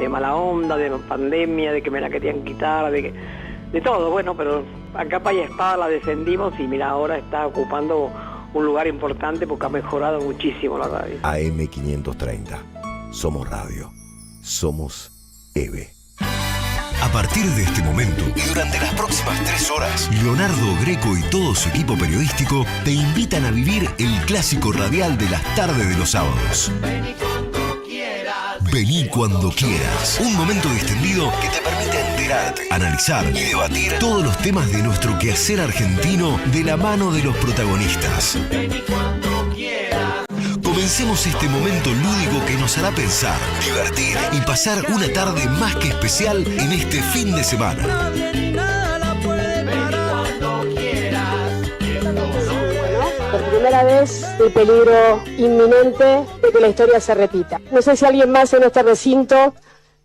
de mala onda, de pandemia, de que me la querían quitar, de todo, bueno, pero a capa y espada la defendimos y mira, ahora está ocupando un lugar importante porque ha mejorado muchísimo la radio. AM530. Somos radio. Somos EVE. A partir de este momento y durante las próximas 3 horas, Leonardo Greco y todo su equipo periodístico te invitan a vivir el clásico radial de las tardes de los sábados. Vení cuando quieras. Vení cuando quieras. Un momento distendido que te permite enterarte, analizar y debatir todos los temas de nuestro quehacer argentino de la mano de los protagonistas. Vení cuando quieras. Comencemos este momento lúdico que nos hará pensar, divertir y pasar una tarde más que especial en este fin de semana. Por primera vez el peligro inminente de que la historia se repita. No sé si a alguien más en este recinto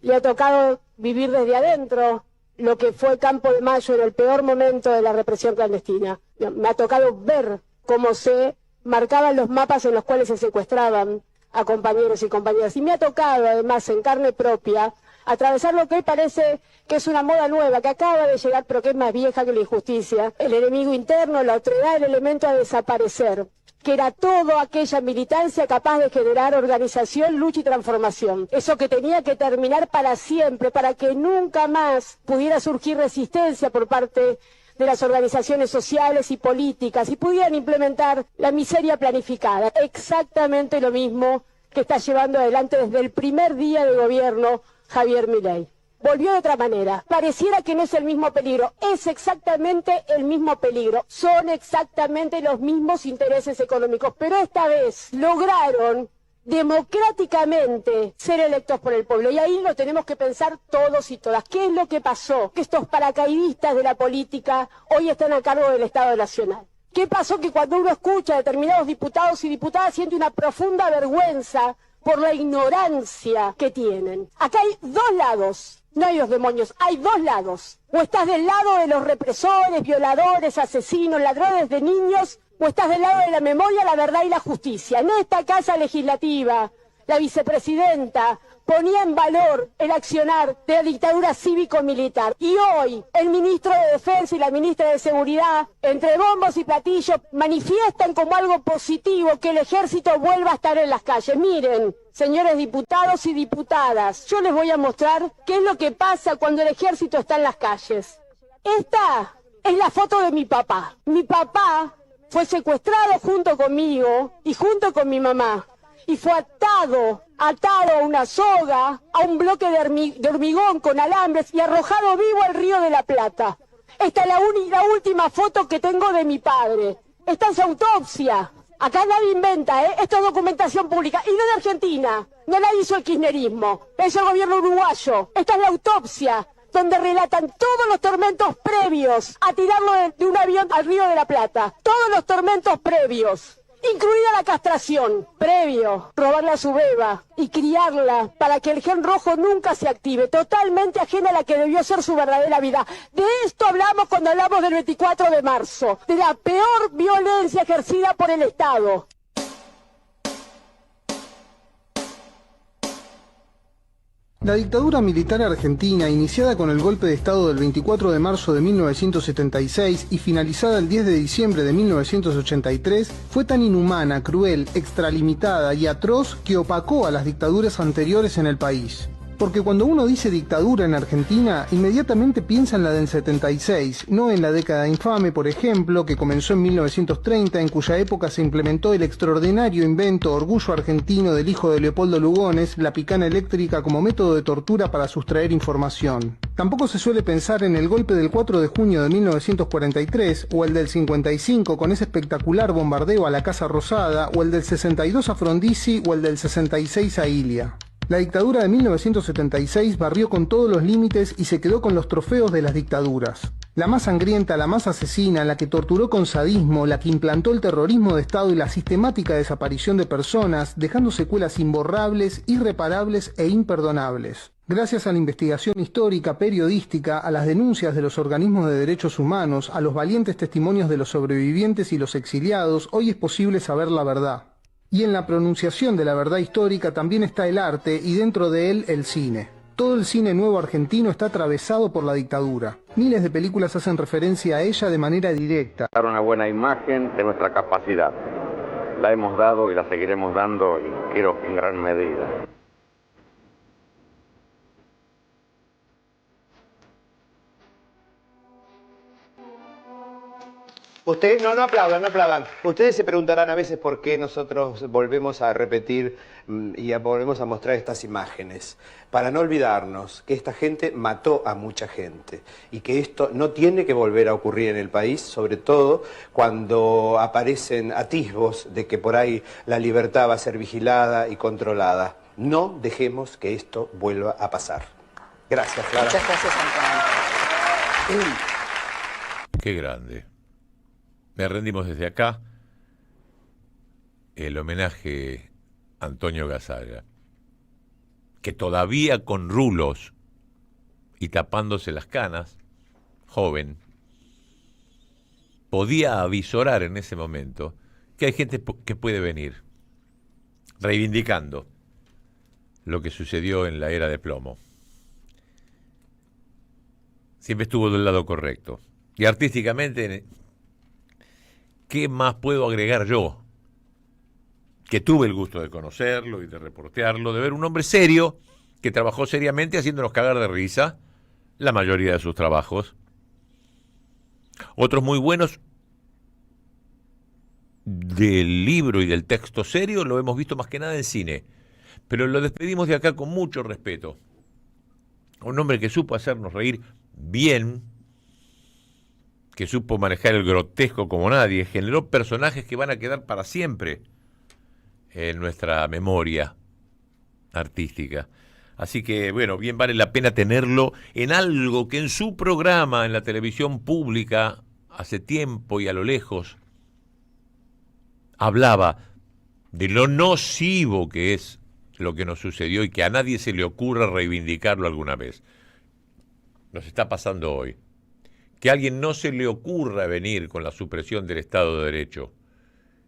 le ha tocado vivir desde adentro lo que fue Campo de Mayo en el peor momento de la represión clandestina. Me ha tocado ver cómo se marcaban los mapas en los cuales se secuestraban a compañeros y compañeras. Y me ha tocado, además, en carne propia, atravesar lo que hoy parece que es una moda nueva, que acaba de llegar, pero que es más vieja que la injusticia. El enemigo interno, la otredad, el elemento a desaparecer, que era toda aquella militancia capaz de generar organización, lucha y transformación. Eso que tenía que terminar para siempre, para que nunca más pudiera surgir resistencia por parte de las organizaciones sociales y políticas y pudieran implementar la miseria planificada. Exactamente lo mismo que está llevando adelante desde el primer día de gobierno Javier Milei. Volvió de otra manera. Pareciera que no es el mismo peligro. Es exactamente el mismo peligro. Son exactamente los mismos intereses económicos. Pero esta vez lograron democráticamente ser electos por el pueblo. Y ahí lo tenemos que pensar todos y todas. ¿Qué es lo que pasó? Que estos paracaidistas de la política hoy están a cargo del Estado Nacional. ¿Qué pasó? Que cuando uno escucha a determinados diputados y diputadas siente una profunda vergüenza por la ignorancia que tienen. Acá hay 2 lados. No hay 2 demonios, hay 2 lados. O estás del lado de los represores, violadores, asesinos, ladrones de niños, o estás del lado de la memoria, la verdad y la justicia. En esta casa legislativa, la vicepresidenta ponía en valor el accionar de la dictadura cívico-militar. Y hoy, el ministro de Defensa y la ministra de Seguridad, entre bombos y platillos, manifiestan como algo positivo que el ejército vuelva a estar en las calles. Miren, señores diputados y diputadas, yo les voy a mostrar qué es lo que pasa cuando el ejército está en las calles. Esta es la foto de mi papá. Mi papá fue secuestrado junto conmigo y junto con mi mamá. Y fue atado a una soga, a un bloque de hormigón con alambres y arrojado vivo al Río de la Plata. Esta es la última foto que tengo de mi padre. Esta es autopsia. Acá nadie inventa, Esto es documentación pública. Y no de Argentina. No la hizo el kirchnerismo. La hizo el gobierno uruguayo. Esta es la autopsia, donde relatan todos los tormentos previos a tirarlo de un avión al Río de la Plata. Todos los tormentos previos. Incluida la castración, previo, robarle a su beba y criarla para que el gen rojo nunca se active, totalmente ajena a la que debió ser su verdadera vida. De esto hablamos cuando hablamos del 24 de marzo, de la peor violencia ejercida por el Estado. La dictadura militar argentina, iniciada con el golpe de Estado del 24 de marzo de 1976 y finalizada el 10 de diciembre de 1983, fue tan inhumana, cruel, extralimitada y atroz que opacó a las dictaduras anteriores en el país. Porque cuando uno dice dictadura en Argentina, inmediatamente piensa en la del 76, no en la década infame, por ejemplo, que comenzó en 1930, en cuya época se implementó el extraordinario invento orgullo argentino del hijo de Leopoldo Lugones, la picana eléctrica como método de tortura para sustraer información. Tampoco se suele pensar en el golpe del 4 de junio de 1943, o el del 55 con ese espectacular bombardeo a la Casa Rosada, o el del 62 a Frondizi, o el del 66 a Ilia. La dictadura de 1976 barrió con todos los límites y se quedó con los trofeos de las dictaduras. La más sangrienta, la más asesina, la que torturó con sadismo, la que implantó el terrorismo de Estado y la sistemática desaparición de personas, dejando secuelas imborrables, irreparables e imperdonables. Gracias a la investigación histórica, periodística, a las denuncias de los organismos de derechos humanos, a los valientes testimonios de los sobrevivientes y los exiliados, hoy es posible saber la verdad. Y en la pronunciación de la verdad histórica también está el arte y dentro de él el cine. Todo el cine nuevo argentino está atravesado por la dictadura. Miles de películas hacen referencia a ella de manera directa. Dar una buena imagen de nuestra capacidad. La hemos dado y la seguiremos dando, y creo que en gran medida. Ustedes, no aplaudan, no aplaudan. Ustedes se preguntarán a veces por qué nosotros volvemos a repetir y volvemos a mostrar estas imágenes. Para no olvidarnos que esta gente mató a mucha gente y que esto no tiene que volver a ocurrir en el país, sobre todo cuando aparecen atisbos de que por ahí la libertad va a ser vigilada y controlada. No dejemos que esto vuelva a pasar. Gracias, Clara. Muchas gracias, Antonio. Qué grande. Me rendimos desde acá el homenaje a Antonio Gasalla, que todavía con rulos y tapándose las canas, joven, podía avisorar en ese momento que hay gente que puede venir, reivindicando lo que sucedió en la era de plomo. Siempre estuvo del lado correcto. Y artísticamente, ¿qué más puedo agregar yo? Que tuve el gusto de conocerlo y de reportearlo, de ver un hombre serio que trabajó seriamente haciéndonos cagar de risa la mayoría de sus trabajos. Otros muy buenos del libro y del texto serio lo hemos visto más que nada en cine, pero lo despedimos de acá con mucho respeto. Un hombre que supo hacernos reír bien, que supo manejar el grotesco como nadie, generó personajes que van a quedar para siempre en nuestra memoria artística. Así que, bueno, bien vale la pena tenerlo en algo que en su programa, en la televisión pública, hace tiempo y a lo lejos, hablaba de lo nocivo que es lo que nos sucedió y que a nadie se le ocurra reivindicarlo alguna vez. Nos está pasando hoy. Que a alguien no se le ocurra venir con la supresión del Estado de Derecho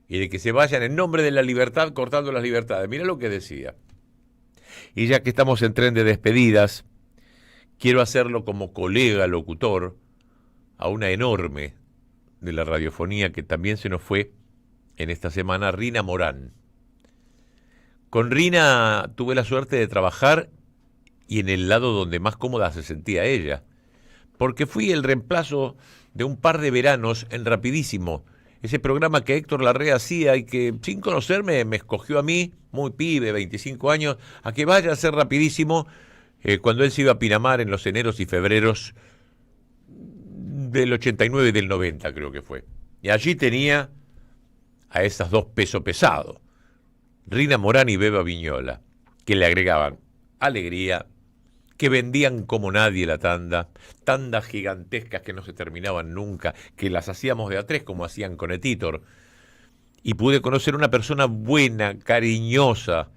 y de que se vayan en nombre de la libertad cortando las libertades. Mirá lo que decía. Y ya que estamos en tren de despedidas, quiero hacerlo como colega locutor a una enorme de la radiofonía que también se nos fue en esta semana, Rina Morán. Con Rina tuve la suerte de trabajar y en el lado donde más cómoda se sentía ella, porque fui el reemplazo de un par de veranos en Rapidísimo, ese programa que Héctor Larrea hacía y que sin conocerme me escogió a mí, muy pibe, 25 años, a que vaya a hacer Rapidísimo cuando él se iba a Pinamar en los eneros y febreros del 89 y del 90 creo que fue. Y allí tenía a esas dos peso pesado, Rina Morán y Beba Viñola, que le agregaban alegría, que vendían como nadie la tanda, tandas gigantescas que no se terminaban nunca, que las hacíamos de a tres como hacían con Etitor. Y pude conocer una persona buena, cariñosa.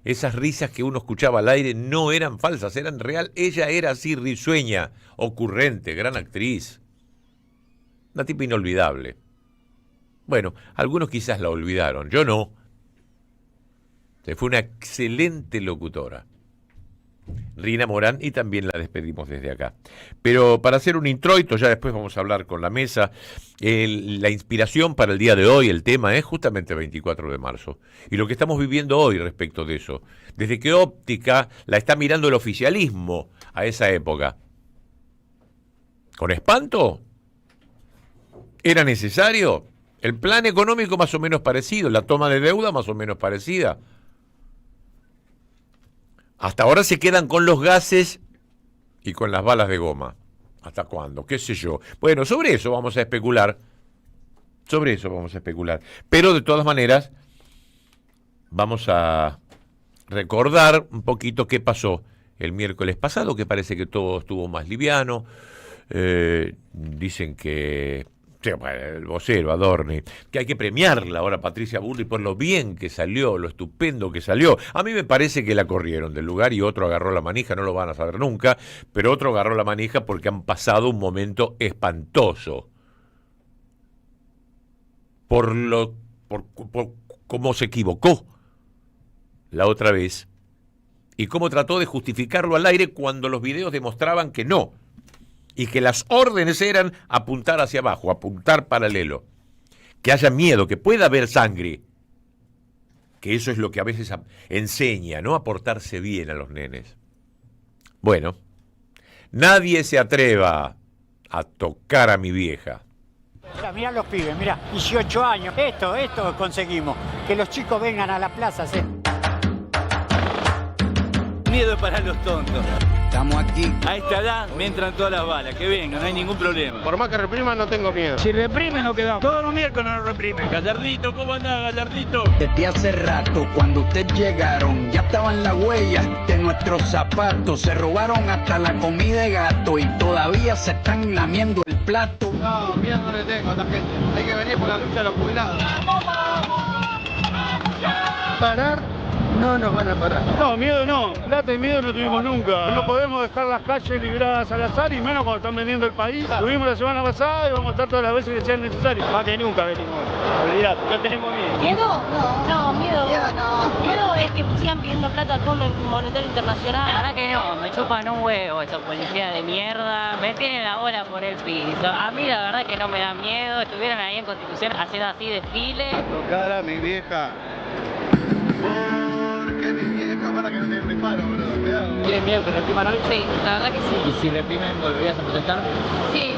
Esas risas que uno escuchaba al aire no eran falsas, eran real. Ella era así, risueña, ocurrente, gran actriz. Una tipa inolvidable. Bueno, algunos quizás la olvidaron, yo no. Fue una excelente locutora, Rina Morán, y también la despedimos desde acá. Pero para hacer un introito, ya después vamos a hablar con la mesa, la inspiración para el día de hoy, el tema es justamente 24 de marzo. Y lo que estamos viviendo hoy respecto de eso. Desde qué óptica la está mirando el oficialismo a esa época. ¿Con espanto? ¿Era necesario? El plan económico más o menos parecido, la toma de deuda más o menos parecida. Hasta ahora se quedan con los gases y con las balas de goma. ¿Hasta cuándo? ¿Qué sé yo? Bueno, sobre eso vamos a especular. Sobre eso vamos a especular. Pero de todas maneras, vamos a recordar un poquito qué pasó el miércoles pasado, que parece que todo estuvo más liviano. Dicen que... Sí, bueno, el vocero, Adorni, que hay que premiarla ahora Patricia Bullrich por lo bien que salió, lo estupendo que salió. A mí me parece que la corrieron del lugar y otro agarró la manija, no lo van a saber nunca, pero otro agarró la manija porque han pasado un momento espantoso. Por cómo se equivocó la otra vez y cómo trató de justificarlo al aire cuando los videos demostraban que no, y que las órdenes eran apuntar hacia abajo, apuntar paralelo, que haya miedo, que pueda haber sangre, que eso es lo que a veces enseña, ¿no? A portarse bien a los nenes. Bueno, nadie se atreva a tocar a mi vieja. Mirá los pibes, mirá, 18 años. Esto conseguimos, que los chicos vengan a la plaza. ¿Sí? Miedo para los tontos. Estamos aquí. A esta edad me entran todas las balas, que vengan, no hay ningún problema. Por más que repriman, no tengo miedo. Si reprimen, no quedamos. Todos los miércoles nos reprimen. Gallardito, ¿cómo andás, Gallardito? Desde hace rato, cuando ustedes llegaron, ya estaban las huellas de nuestros zapatos. Se robaron hasta la comida de gato y todavía se están lamiendo el plato. No, miedo no le tengo a esta gente. Hay que venir por la lucha de los jubilados. Parar. No nos van a parar. No, miedo no. Plata y miedo no tuvimos nunca. No podemos dejar las calles liberadas al azar y menos cuando están vendiendo el país. Tuvimos la semana pasada y vamos a estar todas las veces que sean necesarias. Más que nunca venimos. Olvidate, no tenemos miedo. ¿Miedo? No, miedo. Miedo es que sigan pidiendo plata a Fondo Monetario Internacional. La verdad que no, me chupan un huevo esa policía de mierda. Me tienen la bola por el piso. A mí la verdad que no me da miedo. Estuvieron ahí en Constitución haciendo así desfiles. Tocar a mi vieja. Porque mi vieja para que no te reparo, boludo. Cuidado. ¿Tienes miedo que repriman hoy? Sí, la verdad que sí. ¿Y si reprimen, volverías a protestar? Sí,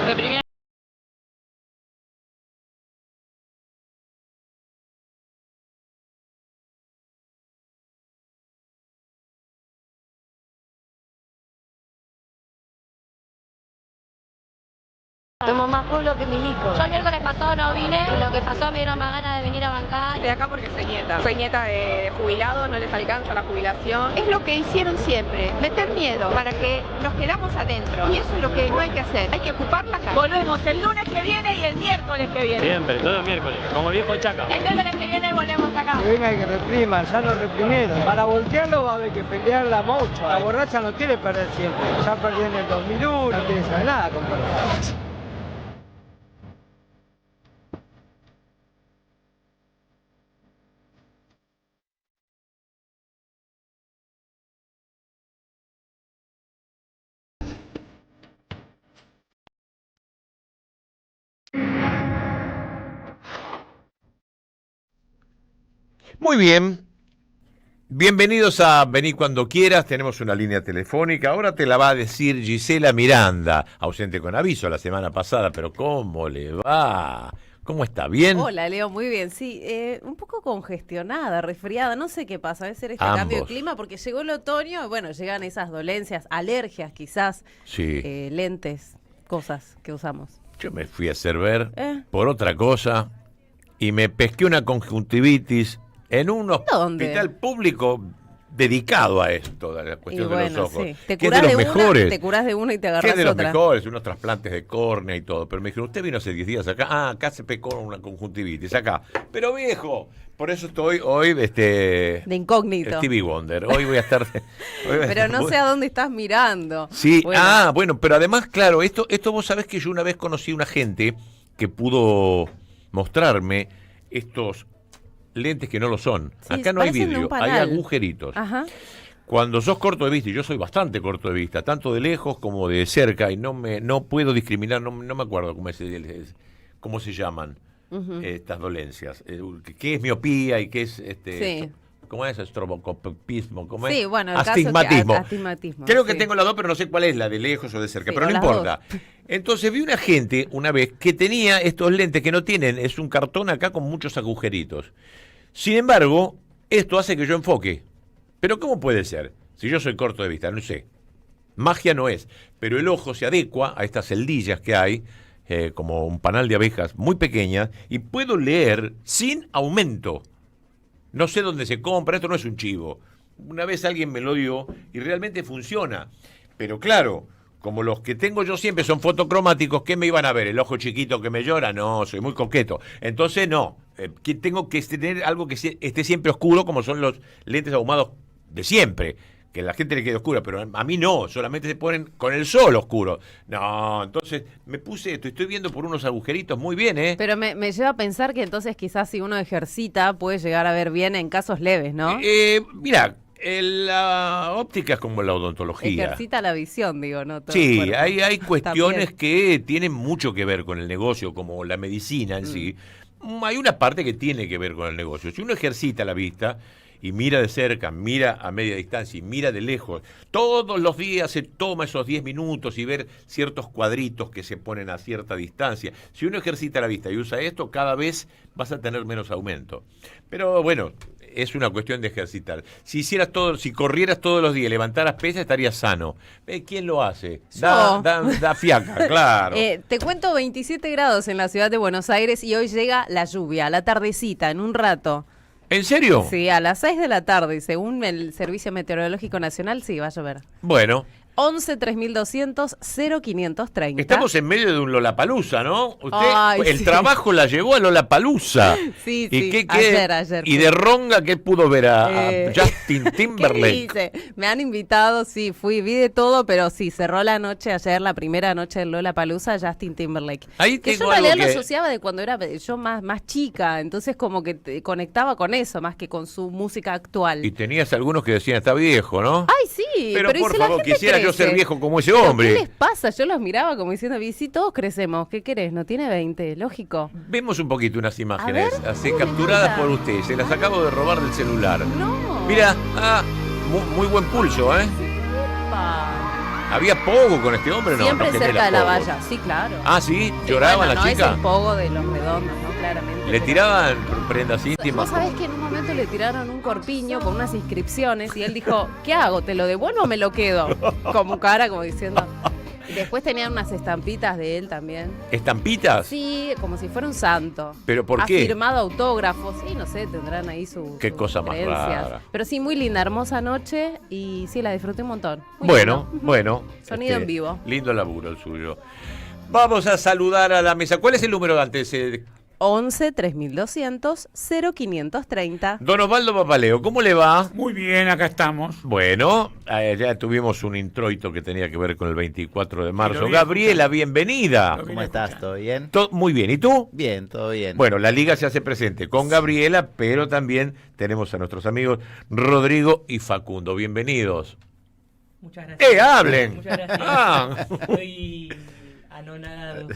reprimir. Somos más pueblo que milicos. Yo el miércoles pasado no vine, lo que pasó me dieron más ganas de venir a bancar. Estoy acá porque soy nieta. Soy nieta de jubilado, no les alcanza la jubilación. Es lo que hicieron siempre, meter miedo para que nos quedamos adentro. Y eso es lo que no hay que hacer, hay que ocupar la calle. Volvemos el lunes que viene y el miércoles que viene. Siempre, todo el miércoles, como el viejo Chaca. El miércoles que viene volvemos acá. Que venga y que repriman, ya lo reprimieron. Para voltearlo va a haber que pelear la mocha. La borracha no quiere perder siempre. Ya perdió en el 2001, no quiere saber nada con perder. Muy bien. Bienvenidos a Vení Cuando Quieras. Tenemos una línea telefónica. Ahora te la va a decir Gisela Miranda, ausente con aviso la semana pasada, pero ¿cómo le va? ¿Cómo está? ¿Bien? Hola, Leo, muy bien. Sí, un poco congestionada, resfriada, no sé qué pasa. Debe ser este cambio de clima porque llegó el otoño y bueno, llegan esas dolencias, alergias quizás, sí. Lentes, cosas que usamos. Yo me fui a hacer ver por otra cosa y me pesqué una conjuntivitis en un hospital público dedicado a esto, a la cuestión de los ojos. Sí. Te que es de los mejores. Te curás de una y te agarras otra. Que es de los otra. mejores, unos trasplantes de córnea y todo. Pero me dijeron, usted vino hace 10 días acá. Ah, acá se pecó una conjuntivitis, acá. Pero viejo, por eso estoy hoy de incógnito. Stevie Wonder. Hoy voy a estar... Pero no sé a dónde estás mirando. Sí, bueno. Bueno, pero además, claro, esto vos sabés que yo una vez conocí una gente que pudo mostrarme estos lentes que no lo son. Sí, acá no hay vidrio, hay agujeritos. Ajá. Cuando sos corto de vista, y yo soy bastante corto de vista, tanto de lejos como de cerca, y no puedo discriminar, no me acuerdo cómo se llaman estas dolencias. ¿Qué es miopía y qué es ¿cómo es? Estrobocopismo, ¿cómo es? Sí, bueno, astigmatismo. Astigmatismo. Creo que tengo las dos, pero no sé cuál es, la de lejos o de cerca, pero no importa. Entonces vi una gente una vez que tenía estos lentes que no tienen, es un cartón acá con muchos agujeritos. Sin embargo, esto hace que yo enfoque. Pero ¿cómo puede ser? Si yo soy corto de vista, no sé. Magia no es, pero el ojo se adecua a estas celdillas que hay, como un panal de abejas muy pequeñas, y puedo leer sin aumento. No sé dónde se compra, esto no es un chivo. Una vez alguien me lo dio y realmente funciona. Pero claro, como los que tengo yo siempre son fotocromáticos, ¿qué me iban a ver? ¿El ojo chiquito que me llora? No, soy muy coqueto. Entonces no, tengo que tener algo que esté siempre oscuro, como son los lentes ahumados de siempre. Que a la gente le quede oscura, pero a mí no, solamente se ponen con el sol oscuro. No, entonces me puse esto, estoy viendo por unos agujeritos muy bien, ¿eh? Pero me lleva a pensar que entonces quizás si uno ejercita puede llegar a ver bien en casos leves, ¿no? Mira, La óptica es como la odontología. Ejercita la visión, digo, ¿no? Todo Sí, el cuerpo. hay cuestiones que tienen mucho que ver con el negocio, como la medicina en sí. Hay una parte que tiene que ver con el negocio. Si uno ejercita la vista y mira de cerca, mira a media distancia y mira de lejos, todos los días se toma esos 10 minutos y ver ciertos cuadritos que se ponen a cierta distancia. Si uno ejercita la vista y usa esto, cada vez vas a tener menos aumento. Pero bueno, es una cuestión de ejercitar. Si corrieras todos los días, levantaras pesas, estarías sano. ¿Quién lo hace? Da fiaca, claro. Te cuento 27 grados en la ciudad de Buenos Aires y hoy llega la lluvia, a la tardecita, en un rato. ¿En serio? Sí, a las 6 de la tarde, según el Servicio Meteorológico Nacional, sí, va a llover. Bueno. 11 3200 0530. Estamos en medio de un Lollapalooza, ¿no? Usted, trabajo la llevó a Lollapalooza. Sí, ¿Y sí, qué, ayer. ¿Y de ronga qué pudo ver a Justin Timberlake? ¿Qué dice? Me han invitado, sí, vi de todo, pero sí, cerró la noche ayer, la primera noche del Lollapalooza, Justin Timberlake. Ahí que yo en realidad lo asociaba de cuando era yo más chica, entonces como que te conectaba con eso, más que con su música actual. Y tenías algunos que decían, está viejo, ¿no? Ay, sí, pero por si favor, la gente quisiera yo ser viejo como ese hombre. ¿Qué les pasa? Yo los miraba como diciendo, sí, todos crecemos, ¿qué querés? No tiene 20, lógico. Vemos un poquito unas imágenes, así capturadas por usted, se las acabo de robar del celular. No. Mira, muy buen pulso, ¿eh? ¿Había pogo con este hombre? No, siempre no cerca de la pogo. valla, sí, claro. Ah, sí, lloraba la no chica. No es el pogo de los redondos, ¿no? Claramente. Le tiraban prendas íntimas. Vos sabés que en un momento le tiraron un corpiño con unas inscripciones y él dijo, ¿qué hago? ¿Te lo devuelvo o me lo quedo? Como cara, como diciendo... Y después tenían unas estampitas de él también. ¿Estampitas? Sí, como si fuera un santo. ¿Pero por qué? Ha firmado autógrafos. Sí, no sé, tendrán ahí sus Qué cosa más rara. Pero sí, muy linda, hermosa noche y sí, la disfruté un montón. Muy bueno, lindo. Bueno. Sonido en vivo. Lindo laburo el suyo. Vamos a saludar a la mesa. ¿Cuál es el número de antes? 11 3200 0530. Don Osvaldo Papaleo, ¿cómo le va? Muy bien, acá estamos. Bueno, ya tuvimos un introito que tenía que ver con el 24 de marzo. Gabriela, bienvenida. ¿Cómo estás? ¿Todo bien? Muy bien. ¿Y tú? Bien, todo bien. Bueno, la liga se hace presente con Gabriela, pero también tenemos a nuestros amigos Rodrigo y Facundo. Bienvenidos. Muchas gracias. ¡Hablen! Muchas gracias. Estoy anonadado.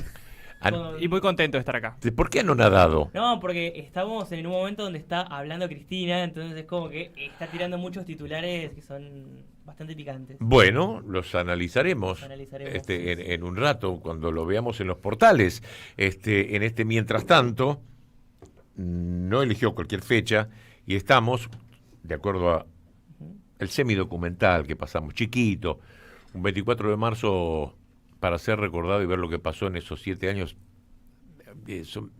Y muy contento de estar acá. ¿Por qué anonadado? No, porque estamos en un momento donde está hablando Cristina, entonces es como que está tirando muchos titulares que son bastante picantes. Bueno, los analizaremos, en un rato, cuando lo veamos en los portales. En mientras tanto, no eligió cualquier fecha y estamos, de acuerdo a el semidocumental que pasamos, chiquito, un 24 de marzo... para ser recordado y ver lo que pasó en esos 7 años, son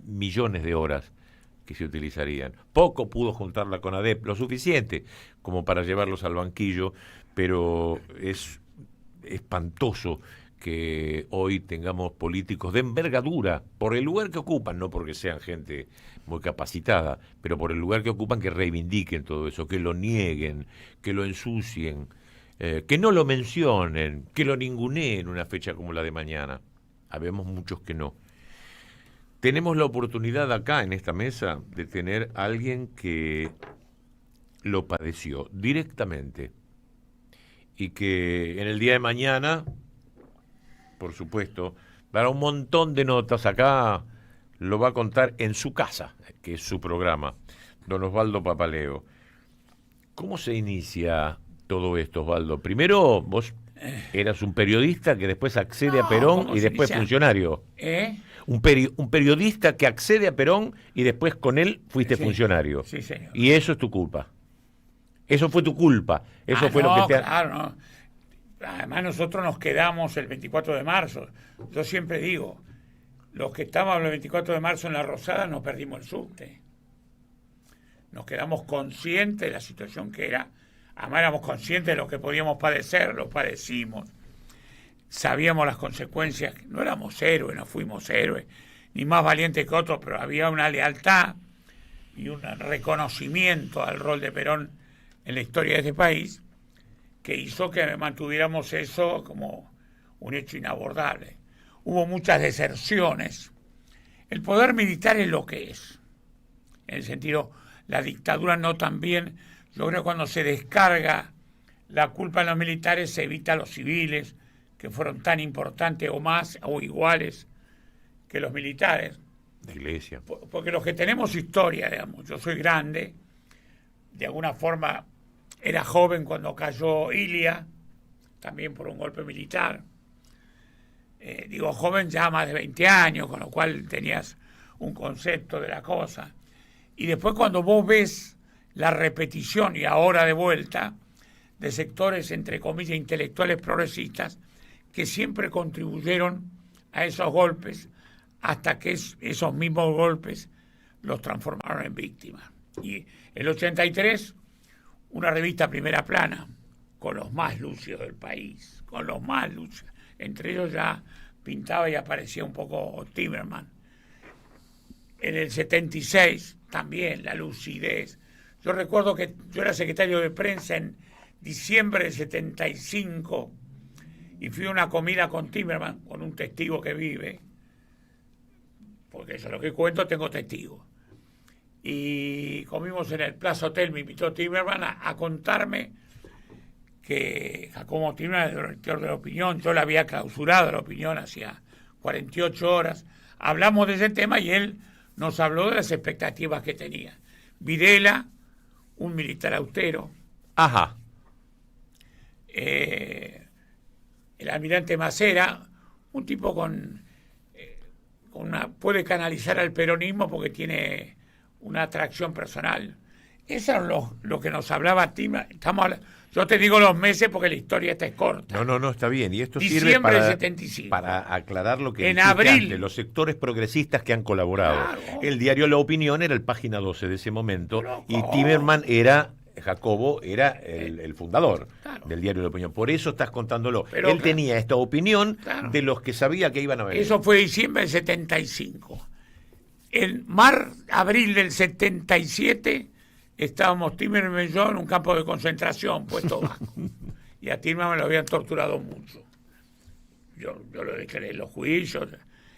millones de horas que se utilizarían. Poco pudo juntar la CONADEP, lo suficiente como para llevarlos al banquillo, pero es espantoso que hoy tengamos políticos de envergadura, por el lugar que ocupan, no porque sean gente muy capacitada, pero por el lugar que ocupan, que reivindiquen todo eso, que lo nieguen, que lo ensucien, que no lo mencionen, que lo ninguneen una fecha como la de mañana. Habemos muchos que no. Tenemos la oportunidad acá en esta mesa de tener a alguien que lo padeció directamente y que en el día de mañana, por supuesto, dará un montón de notas. Acá lo va a contar en su casa, que es su programa, don Osvaldo Papaleo. ¿Cómo se inicia todo esto, Osvaldo? Primero, vos eras un periodista que después accede a Perón y después funcionario. Un periodista que accede a Perón y después con él fuiste funcionario. Sí, señor. Y eso es tu culpa. Eso fue tu culpa. Eso fue lo que te... Claro, no. Además nosotros nos quedamos el 24 de marzo. Yo siempre digo, los que estábamos el 24 de marzo en la Rosada no perdimos el subte. Nos quedamos conscientes de la situación que era. Además éramos conscientes de lo que podíamos padecer, lo padecimos. Sabíamos las consecuencias, no éramos héroes, no fuimos héroes, ni más valientes que otros, pero había una lealtad y un reconocimiento al rol de Perón en la historia de este país que hizo que mantuviéramos eso como un hecho inabordable. Hubo muchas deserciones. El poder militar es lo que es. En el sentido, la dictadura no tan bien. Yo creo que cuando se descarga la culpa en los militares se evita a los civiles, que fueron tan importantes o más o iguales que los militares. La iglesia. Porque los que tenemos historia, digamos, yo soy grande, de alguna forma era joven cuando cayó Ilia, también por un golpe militar. Digo joven ya más de 20 años, con lo cual tenías un concepto de la cosa. Y después cuando vos ves la repetición, y ahora de vuelta, de sectores, entre comillas, intelectuales progresistas, que siempre contribuyeron a esos golpes, hasta que esos mismos golpes los transformaron en víctimas. Y el 83, una revista Primera Plana, con los más lúcidos del país, con los más lúcidos. Entre ellos ya pintaba y aparecía un poco Timerman. En el 76 también la lucidez. Yo recuerdo que yo era secretario de prensa en diciembre del 75 y fui a una comida con Timerman, con un testigo que vive, porque eso es lo que cuento, tengo testigos. Y comimos en el Plaza Hotel, me invitó Timerman a contarme que Jacobo Timerman era el director de La Opinión, yo le había clausurado La Opinión hacía 48 horas. Hablamos de ese tema y él nos habló de las expectativas que tenía. Videla, un militar austero. Ajá. El almirante Macera, un tipo con puede canalizar al peronismo porque tiene una atracción personal. Eso es lo que nos hablaba Tim. Yo te digo los meses porque la historia esta es corta. No, está bien. Y esto Diciembre sirve del 75. para aclarar lo que en dijiste abril. antes, los sectores progresistas que han colaborado. Claro. El diario La Opinión era el página 12 de ese momento y Timerman era, Jacobo era el fundador del diario La Opinión. Por eso estás contándolo. Pero, él tenía esta opinión de los que sabía que iban a venir. Eso fue diciembre del 75. En abril del 77 estábamos Timerman y yo en un campo de concentración puesto bajo. Y a Timerman me lo habían torturado mucho. Yo lo declaré en los juicios.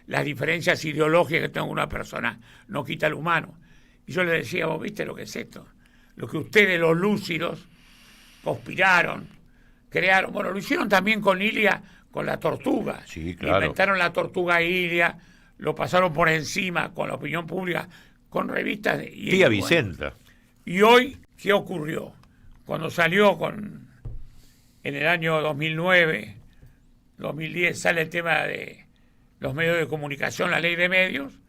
Las diferencias ideológicas que tengo con una persona no quita el humano. Y yo le decía, vos viste lo que es esto. Lo que ustedes, los lúcidos, conspiraron, crearon. Bueno, lo hicieron también con Ilia, con la tortuga. Sí, claro. Inventaron la tortuga Ilia, lo pasaron por encima con la opinión pública, con revistas. Tía Vicenta. Y hoy, ¿qué ocurrió? Cuando salió en el año 2009, 2010, sale el tema de los medios de comunicación, la ley de medios,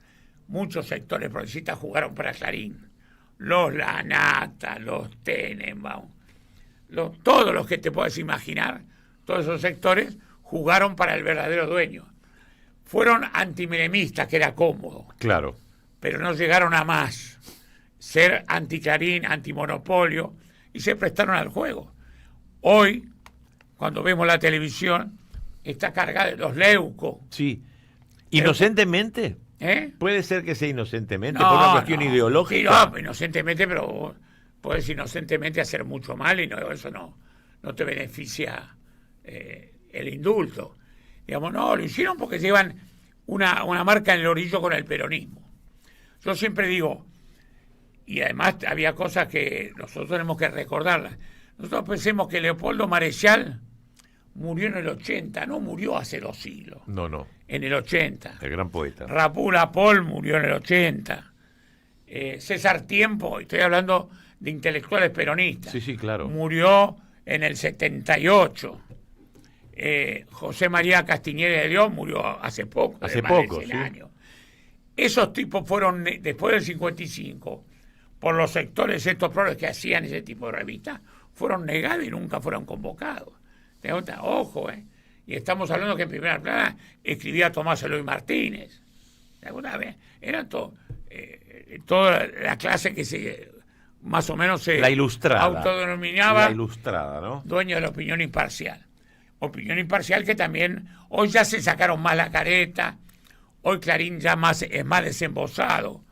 muchos sectores progresistas jugaron para Clarín. Los Lanata, los Tenenbaum, todos los que te puedes imaginar, todos esos sectores jugaron para el verdadero dueño. Fueron antimenemistas, que era cómodo. Claro. Pero no llegaron a más. Ser anti-Clarín, antimonopolio, y se prestaron al juego. Hoy, cuando vemos la televisión, está cargada de los leucos. Sí. ¿Inocentemente? Puede ser que sea inocentemente, por una cuestión ideológica. Sí, no, inocentemente, pero puedes inocentemente hacer mucho mal y eso no te beneficia el indulto. Digamos, no, lo hicieron porque llevan una marca en el orillo con el peronismo. Yo siempre digo, y además había cosas que nosotros tenemos que recordarlas. Nosotros pensemos que Leopoldo Marechal murió en el 80, no murió hace 2 siglos. No. En el 80. El gran poeta. Rapula Paul murió en el 80. César Tiempo, estoy hablando de intelectuales peronistas. Sí, claro. Murió en el 78. José María Castiñeira de Dios murió hace poco. Hace poco, sí. Años. Esos tipos fueron, después del 55, por los sectores estos progres que hacían ese tipo de revistas, fueron negados y nunca fueron convocados. ¿Te das cuenta? Ojo, Y estamos hablando que en Primera Plana escribía Tomás Eloy Martínez. ¿Alguna vez? Eran toda la clase que se más o menos se la ilustrada, autodenominaba la ilustrada, ¿no? Dueño de la opinión imparcial. Opinión imparcial que también hoy ya se sacaron más la careta, hoy Clarín ya es más desembosado,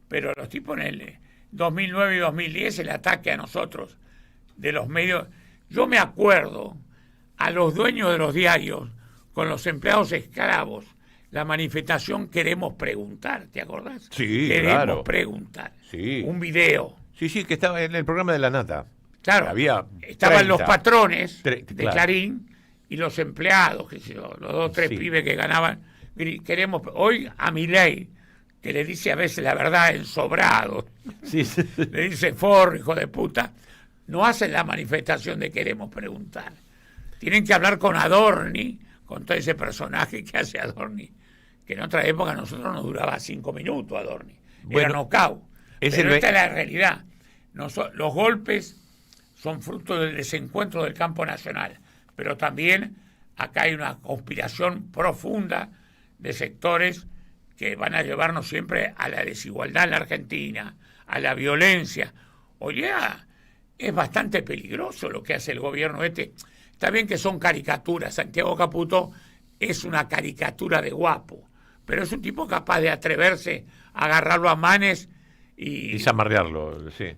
pero los tipos en el 2009 y 2010 el ataque a nosotros de los medios, yo me acuerdo a los dueños de los diarios con los empleados esclavos, la manifestación Queremos Preguntar, ¿te acordás? Sí, Queremos claro. Preguntar. Sí. Un video. Sí, que estaba en el programa de La Nata. Claro, estaban 30. los patrones de claro. Clarín y los empleados, que los 2 o 3 pibes que ganaban. Queremos hoy a Milei, que le dice a veces la verdad ensobrado, le dice forro, hijo de puta, no hacen la manifestación de queremos preguntar. Tienen que hablar con Adorni, con todo ese personaje que hace Adorni, que en otra época a nosotros nos duraba 5 minutos Adorni. Era knockout. Pero esta es la realidad. Los golpes son fruto del desencuentro del campo nacional, pero también acá hay una conspiración profunda de sectores que van a llevarnos siempre a la desigualdad en la Argentina, a la violencia. Oye, es bastante peligroso lo que hace el gobierno este. Está bien que son caricaturas. Santiago Caputo es una caricatura de guapo, pero es un tipo capaz de atreverse a agarrarlo a manes y zamarrearlo, sí.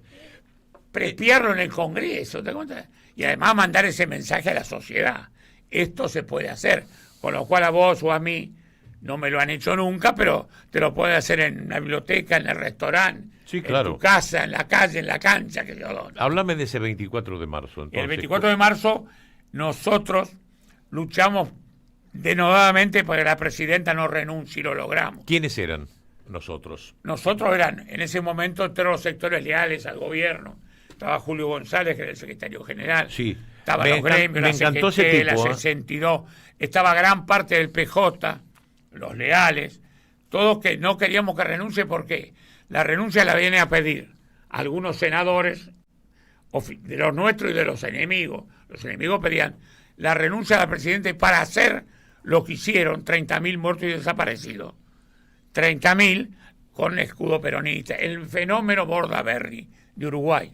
Prespiarlo en el Congreso, ¿te cuentas? Y además mandar ese mensaje a la sociedad. Esto se puede hacer, con lo cual a vos o a mí no me lo han hecho nunca, pero te lo puede hacer en la biblioteca, en el restaurante, claro. En tu casa, en la calle, en la cancha. Que yo, Háblame de ese 24 de marzo. Entonces. El 24 de marzo nosotros luchamos denodadamente para que la presidenta no renuncie y lo logramos. ¿Quiénes eran nosotros? Nosotros eran, en ese momento, todos los sectores leales al gobierno. Estaba Julio González, que era el secretario general. Sí. Estaban los gremios, la CGT, la 62. Estaba gran parte del PJ, los leales. Todos que no queríamos que renuncie porque la renuncia la viene a pedir algunos senadores, de los nuestros y de los enemigos. Los enemigos pedían la renuncia de la presidenta para hacer lo que hicieron, 30.000 muertos y desaparecidos. 30.000 con escudo peronista. El fenómeno Bordaberry de Uruguay.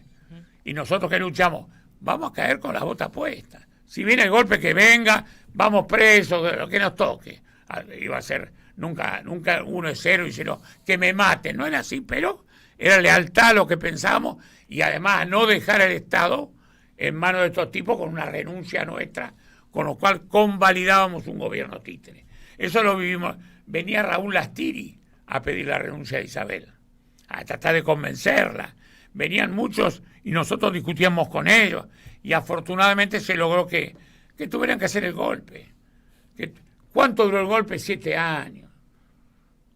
Y nosotros que luchamos, vamos a caer con la bota puesta. Si viene el golpe, que venga, vamos presos, lo que nos toque. Iba a ser, nunca 1-0 y 0, que me maten. No era así, pero era lealtad a lo que pensamos y además a no dejar el Estado en manos de estos tipos con una renuncia nuestra, con lo cual convalidábamos un gobierno títere. Eso lo vivimos. Venía Raúl Lastiri a pedir la renuncia de Isabel, a tratar de convencerla. Venían muchos y nosotros discutíamos con ellos y afortunadamente se logró que tuvieran que hacer el golpe. ¿Cuánto duró el golpe? 7 años.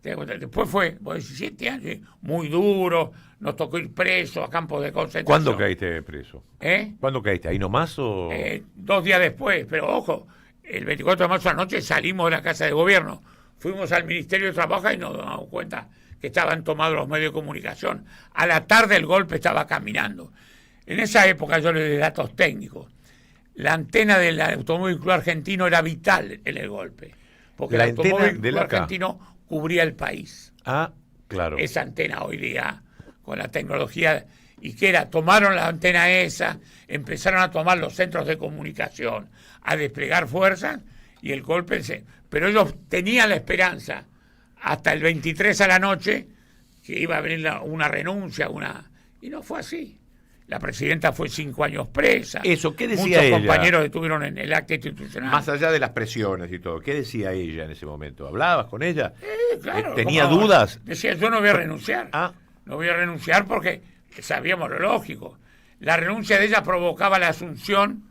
Después fue 17 años, muy duro, nos tocó ir preso a campos de concentración. ¿Cuándo caíste preso? ¿Eh? ¿Cuándo caíste? ¿Ahí nomás o...? 2 días después, pero ojo, el 24 de marzo a la noche salimos de la Casa de Gobierno, fuimos al Ministerio de Trabajo y nos damos cuenta que estaban tomados los medios de comunicación. A la tarde el golpe estaba caminando. En esa época, yo le doy datos técnicos, la antena del Automóvil Club Argentino era vital en el golpe, porque el Automóvil Club Argentino cubría el país. Ah, claro. Esa antena hoy día, con la tecnología, y que era, tomaron la antena esa, empezaron a tomar los centros de comunicación, a desplegar fuerzas, y el golpe pero ellos tenían la esperanza, hasta el 23 a la noche, que iba a venir una renuncia, y no fue así. La presidenta fue 5 años presa. Eso, ¿qué decía Muchos ella? compañeros estuvieron en el acta institucional. Más allá de las presiones y todo, ¿qué decía ella en ese momento? ¿Hablabas con ella? Claro, ¿Tenía dudas? Decía, yo no voy a renunciar. No voy a renunciar porque sabíamos lo lógico. La renuncia de ella provocaba la asunción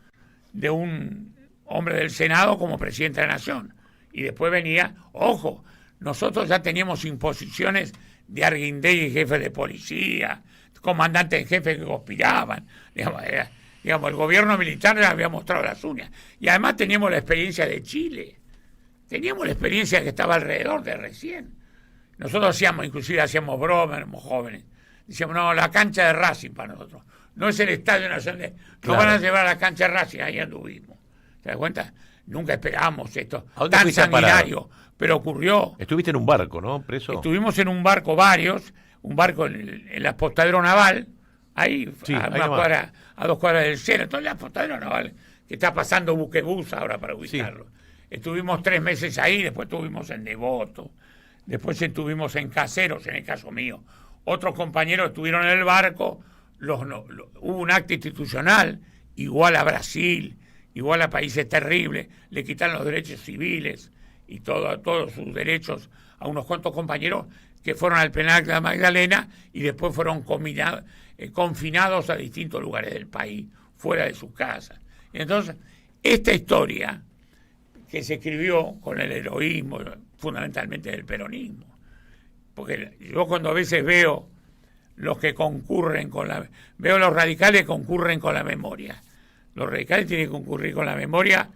de un hombre del Senado como presidente de la Nación. Y después venía, ojo, nosotros ya teníamos imposiciones de Arguindegui, jefe de policía, comandantes en jefe que conspiraban. Digamos, el gobierno militar les había mostrado las uñas. Y además teníamos la experiencia de Chile. Teníamos la experiencia que estaba alrededor de recién. Nosotros inclusive hacíamos bromas, éramos jóvenes. Decíamos, no, la cancha de Racing para nosotros. No es el Estadio Nacional. Nos van a llevar a la cancha de Racing, ahí anduvimos. ¿Te das cuenta? Nunca esperábamos esto tan sanguinario, pero ocurrió. Estuviste en un barco, ¿no? Preso. Estuvimos en un barco un barco en la Apostadero Naval, ahí, sí, a 2 cuadras del Sena. Entonces la Apostadero Naval, que está pasando buquebús ahora para ubicarlo. Sí. Estuvimos 3 meses ahí, después estuvimos en Devoto, después estuvimos en Caseros, en el caso mío. Otros compañeros estuvieron en el barco, hubo un acto institucional, igual a Brasil, igual a países terribles, le quitaron los derechos civiles y todos sus derechos a unos cuantos compañeros que fueron al penal de la Magdalena y después fueron combinados confinados a distintos lugares del país, fuera de sus casas. Entonces, esta historia que se escribió con el heroísmo, fundamentalmente del peronismo, porque yo cuando a veces veo los que concurren veo los radicales que concurren con la memoria. Los radicales tienen que concurrir con la memoria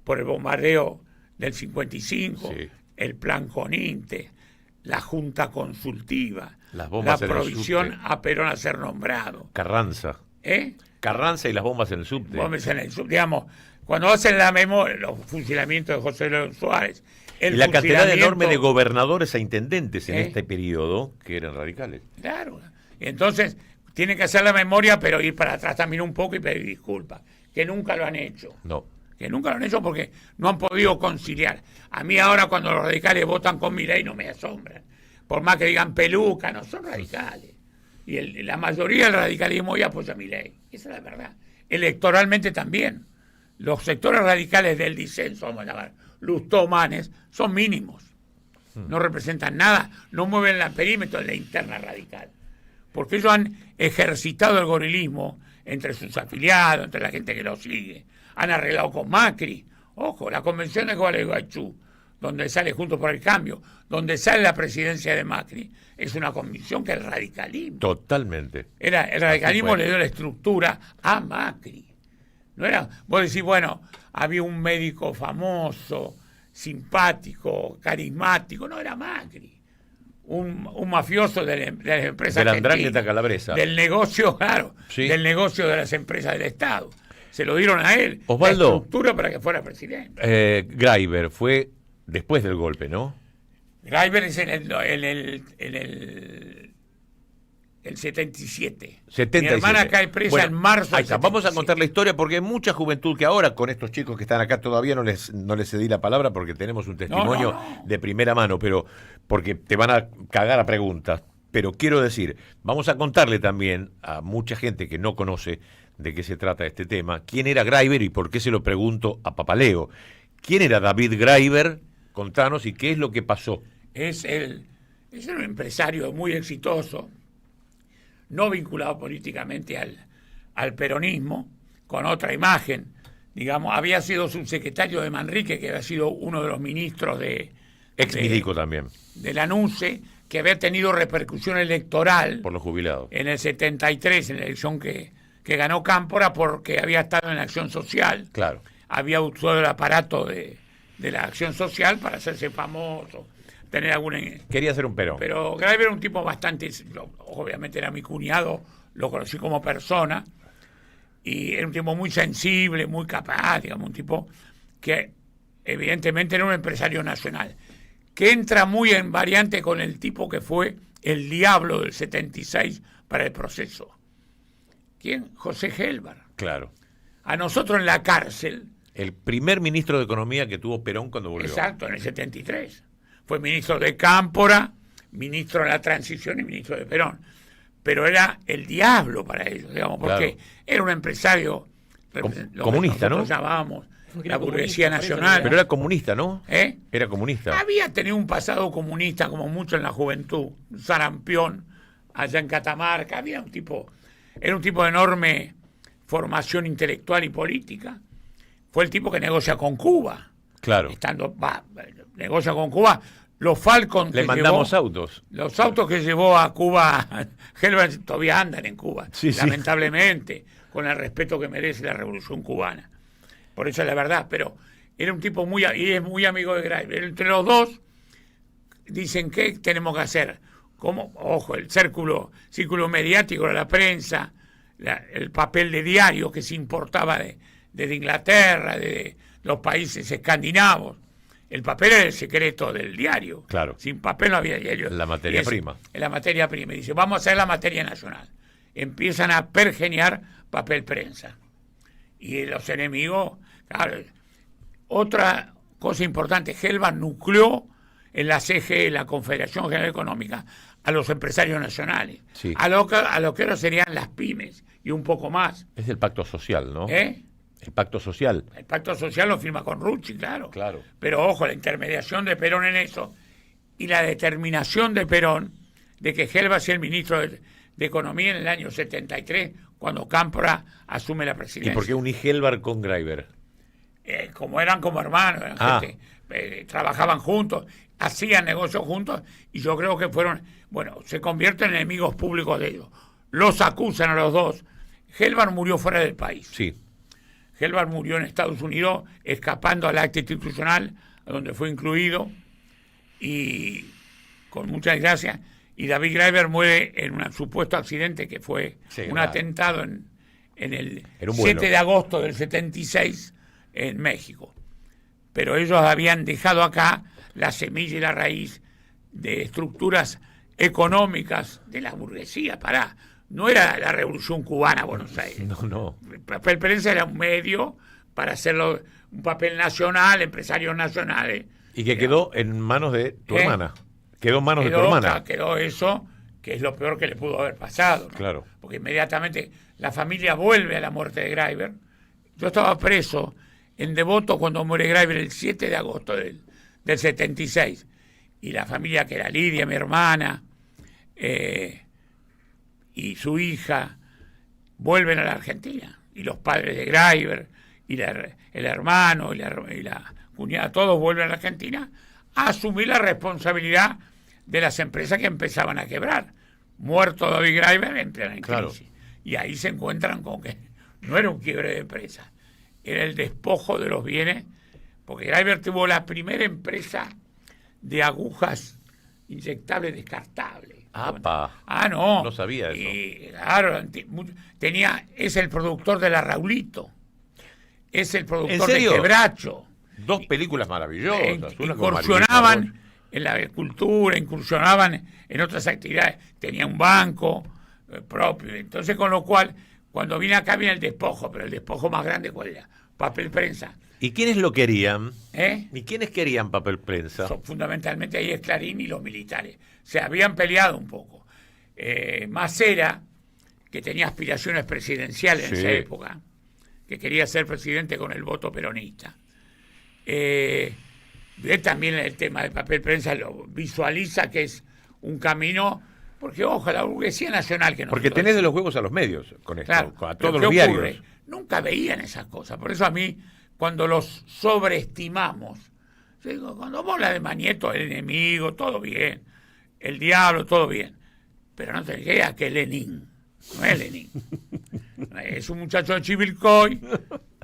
por el bombardeo del 55, sí, el plan Coninte, la Junta Consultiva, la provisión a Perón a ser nombrado. Carranza. Carranza y las bombas en el subte. Bombas en el subte, digamos, cuando hacen la memoria, los fusilamientos de José León Suárez. Y la cantidad enorme de gobernadores a intendentes en este periodo que eran radicales. Claro. Entonces, tienen que hacer la memoria, pero ir para atrás también un poco y pedir disculpas, que nunca lo han hecho. No. Que nunca lo han hecho porque no han podido conciliar. A mí ahora cuando los radicales votan con Milei no me asombran. Por más que digan peluca, no son radicales. Y la mayoría del radicalismo hoy apoya a Milei. Esa es la verdad. Electoralmente también. Los sectores radicales del disenso, vamos a llamar, lustomanes, son mínimos. No representan nada, no mueven el perímetro de la interna radical. Porque ellos han ejercitado el gorilismo entre sus afiliados, entre la gente que lo sigue. Han arreglado con Macri. Ojo, la convención de Gualeguaychú, donde sale Juntos por el Cambio, donde sale la presidencia de Macri, es una convicción que el radicalismo. Totalmente. El radicalismo le dio la estructura a Macri. No era, vos decís, bueno, había un médico famoso, simpático, carismático, no era Macri. Un mafioso de las empresas argentinas, Calabresa. Del negocio, claro, sí, del negocio de las empresas del Estado. Se lo dieron a él, Osvaldo, la estructura para que fuera presidente. Graeber fue después del golpe, ¿no? Graeber es en el 77. Mi hermana cae presa en marzo del 77. Vamos a contar la historia porque hay mucha juventud que ahora con estos chicos que están acá todavía no les cedí la palabra porque tenemos un testimonio de primera mano, pero porque te van a cagar a preguntas. Pero quiero decir, vamos a contarle también a mucha gente que no conoce de qué se trata este tema, quién era Graeber y por qué se lo pregunto a Papaleo. ¿Quién era David Graeber? Contanos y qué es lo que pasó. Es un empresario muy exitoso, no vinculado políticamente al peronismo, con otra imagen. Digamos, había sido subsecretario de Manrique, que había sido uno de los ministros ex-milico también. De la NUCE, que había tenido repercusión electoral. Por los jubilados. En el 73, en la elección que ganó Cámpora, porque había estado en la acción social. Claro. Había usado el aparato de la acción social para hacerse famoso, tener alguna... Quería ser un Perón. Pero Graeber era un tipo bastante... Obviamente era mi cuñado, lo conocí como persona, y era un tipo muy sensible, muy capaz, digamos, un tipo que evidentemente era un empresario nacional, que entra muy en variante con el tipo que fue el diablo del 76 para el proceso. ¿Quién? José Gelbar. Claro. A nosotros en la cárcel... El primer ministro de Economía que tuvo Perón cuando volvió. Exacto, en el 73. Fue ministro de Cámpora, ministro de la transición y ministro de Perón. Pero era el diablo para ellos, digamos, porque era un empresario comunista, ¿no? Nosotros llamábamos la burguesía nacional. Pero era comunista, ¿no? Era comunista. Había tenido un pasado comunista, como mucho en la juventud, un sarampión allá en Catamarca. Era un tipo de enorme formación intelectual y política. Fue el tipo que negocia con Cuba. Claro. Negocia con Cuba. Los Falcon le mandamos autos. Los autos que llevó a Cuba, Gelbar, todavía andan en Cuba, lamentablemente, con el respeto que merece la revolución cubana. Por eso es la verdad, pero era un tipo y es muy amigo de Graeber. Entre los dos dicen qué tenemos que hacer. Ojo, el círculo mediático de la prensa, el papel de diario que se importaba desde Inglaterra, de los países escandinavos. El papel era el secreto del diario. Claro. Sin papel no había diario. La materia prima. La materia prima. Y dice, vamos a hacer la materia nacional. Empiezan a pergeniar papel prensa. Y los enemigos, claro. Otra cosa importante, Gelbar nucleó en la CGE, la Confederación General Económica, a los empresarios nacionales. Sí. A lo que ahora serían las pymes y un poco más. Es el pacto social, ¿no? El pacto social. El pacto social lo firma con Rucci, claro. Claro. Pero ojo, la intermediación de Perón en eso y la determinación de Perón de que Gelbar sea el ministro de de Economía en el año 73, cuando Cámpora asume la presidencia. ¿Y por qué uní Gelbar con Greiber? Como eran como hermanos, eran gente, trabajaban juntos, hacían negocios juntos, y yo creo que se convierten en enemigos públicos de ellos. Los acusan a los dos. Gelbar murió fuera del país. Sí. Gelbar murió en Estados Unidos, escapando al acta institucional, donde fue incluido, y con mucha desgracia. Y David Greiber muere en un supuesto accidente que fue un atentado en el 7 de agosto del 76 en México. Pero ellos habían dejado acá la semilla y la raíz de estructuras económicas de la burguesía. No era la Revolución Cubana, Buenos Aires. No. El papel prensa era un medio para hacerlo un papel nacional, empresarios nacionales. Y que quedó en manos de tu hermana. Quedó en manos de tu hermana. Quedó eso, que es lo peor que le pudo haber pasado, ¿no? Claro. Porque inmediatamente la familia vuelve a la muerte de Greiber. Yo estaba preso en Devoto cuando muere Greiber el 7 de agosto del 76. Y la familia, que era Lidia, mi hermana, y su hija, vuelven a la Argentina. Y los padres de Greiber, y el hermano, y la cuñada, todos vuelven a la Argentina a asumir la responsabilidad de las empresas que empezaban a quebrar. Muerto David Greiber, entran en crisis. Y ahí se encuentran con que no era un quiebre de empresa, era el despojo de los bienes, porque Greiber tuvo la primera empresa de agujas inyectables descartables. No sabía eso. Y, claro, es el productor de la Raulito, es el productor de Quebracho. 2 películas maravillosas. Incursionaban en la agricultura, incursionaban en otras actividades, tenía un banco propio. Entonces, con lo cual, cuando viene acá viene el despojo, pero el despojo más grande, ¿cuál era? Papel prensa. ¿Y quiénes lo querían? ¿Y quiénes querían papel prensa? Fundamentalmente ahí es Clarín y los militares. Se habían peleado un poco. Macera, que tenía aspiraciones presidenciales en esa época, que quería ser presidente con el voto peronista. Él también el tema del papel prensa lo visualiza, que es un camino, porque ojo, la burguesía nacional que porque tenés de los huevos a los medios con esto, claro, a todos los diarios. Nunca veían esas cosas. Por eso a mí, cuando los sobreestimamos, yo digo, cuando vos hablas de Manieto, el enemigo, todo bien, el diablo, todo bien, pero no te creas que es Lenin, no es Lenin. Es un muchacho de Chivilcoy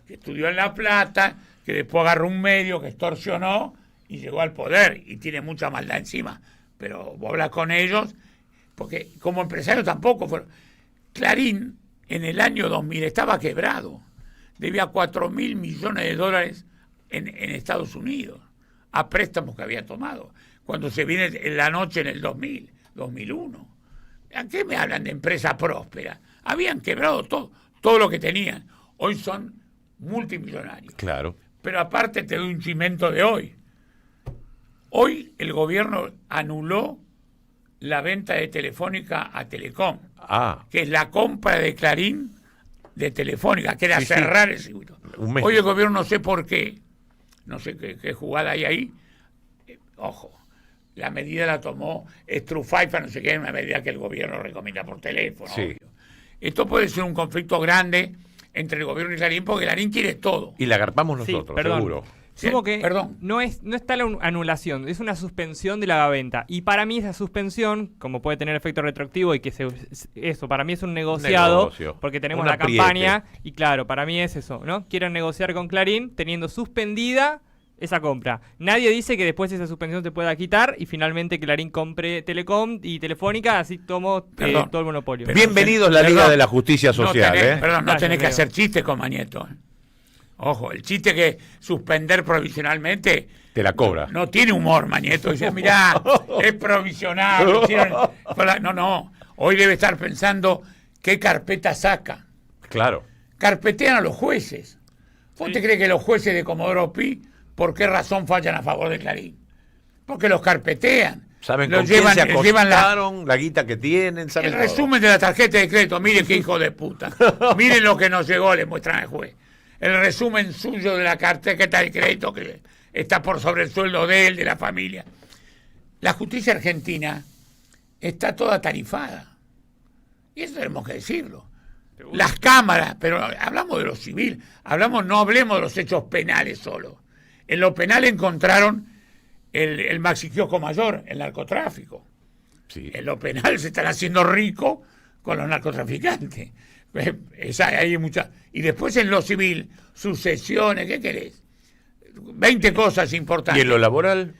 que estudió en La Plata, que después agarró un medio que extorsionó y llegó al poder y tiene mucha maldad encima. Pero vos hablas con ellos, porque como empresario tampoco fueron. Clarín en el año 2000 estaba quebrado, debía $4.000 millones en Estados Unidos a préstamos que había tomado cuando se viene en la noche en el 2001. ¿A qué me hablan de empresa próspera? Habían quebrado todo lo que tenían. Hoy son multimillonarios. Claro. Pero aparte te doy un cimento de hoy. Hoy el gobierno anuló la venta de Telefónica a Telecom, que es la compra de Clarín de Telefónica, que era cerrar el circuito. Hoy el gobierno, no sé por qué, no sé qué jugada hay ahí. Ojo, la medida la tomó Strufaifa, no sé qué, es una medida que el gobierno recomienda por teléfono. Obvio. Esto puede ser un conflicto grande entre el gobierno y Clarín, porque Clarín quiere todo. Y la agarpamos nosotros, seguro. Sumo que no está la anulación, es una suspensión de la venta. Y para mí esa suspensión, como puede tener efecto retroactivo y que eso para mí es un negociado, porque tenemos la campaña y claro, para mí es eso, ¿no? Quieren negociar con Clarín teniendo suspendida esa compra. Nadie dice que después esa suspensión se pueda quitar y finalmente Clarín compre Telecom y Telefónica, así tomo todo el monopolio. Bienvenidos la Liga de la Justicia Social. No tenés que hacer chistes con Manieto. Ojo, el chiste que suspender provisionalmente te la cobra. No tiene humor, Manieto. Dice, mirá, es provisional. No. Hoy debe estar pensando qué carpeta saca. Claro. Carpetean a los jueces. ¿Vos te crees que los jueces de Comodoro Pi, por qué razón fallan a favor de Clarín? Porque los carpetean. Saben con quién se acostaron, la guita que tienen. El resumen de la tarjeta de crédito. Miren qué hijo de puta. Miren lo que nos llegó, le muestran al juez. El resumen suyo de la tarjeta de crédito que está por sobre el sueldo de él, de la familia. La justicia argentina está toda tarifada. Y eso tenemos que decirlo. Las cámaras, pero hablamos de lo civil, no hablemos de los hechos penales solo. En lo penal encontraron el maxi kiosco mayor, el narcotráfico. Sí. En lo penal se están haciendo ricos con los narcotraficantes. Hay mucha. Y después en lo civil, sucesiones, ¿qué querés? 20 cosas importantes. ¿Y en lo laboral?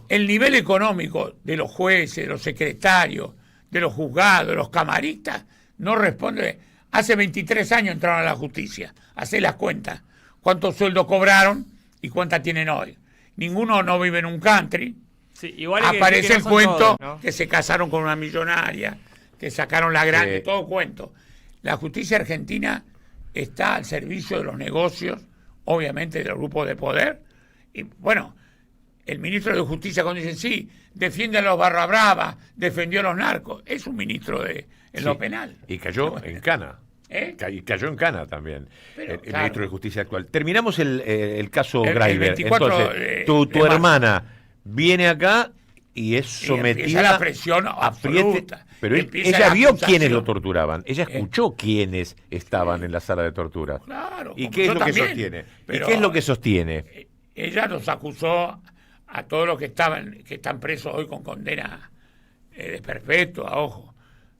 El nivel económico de los jueces, de los secretarios, de los juzgados, de los camaristas, no responde. Hace 23 años entraron a la justicia. Hacé las cuentas. ¿Cuántos sueldos cobraron y cuántas tienen hoy? Ninguno no vive en un country. Sí, igual aparece el cuento todos, ¿no? que se casaron con una millonaria, que sacaron la grande, todo cuento. La justicia argentina está al servicio de los negocios, obviamente de los grupos de poder. Y bueno, el ministro de Justicia cuando dicen sí, defiende a los barra brava, defendió a los narcos, es un ministro en lo penal. Y cayó en cana. Y cayó en cana también. Pero, el ministro de Justicia actual. Terminamos el caso El Graiber. 24 Entonces, tu hermana viene acá y es sometida a la presión absoluta. Pero Empieza ella la vio acusación. quiénes lo torturaban. Ella escuchó quiénes estaban en la sala de tortura. Claro, ¿Y como qué es yo lo que también, sostiene? pero- ¿Y qué es lo que sostiene? Ella nos acusó a todos los que están presos hoy con condena de perpetua, ojo.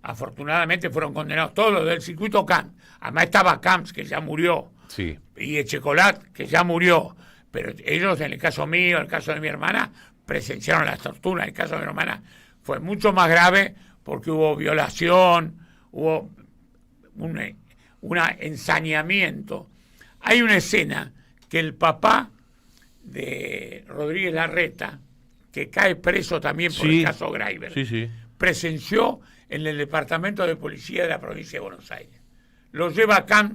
Afortunadamente fueron condenados todos los del circuito Camps. Además estaba Camps, que ya murió, Sí. y Echecolat, que ya murió. Pero ellos, en el caso mío, en el caso de mi hermana, presenciaron las torturas. En el caso de mi hermana fue mucho más grave porque hubo violación, hubo un ensañamiento. Hay una escena que el papá de Rodríguez Larreta, que cae preso también por el caso Graiber, presenció en el departamento de policía de la provincia de Buenos Aires. Lo lleva acá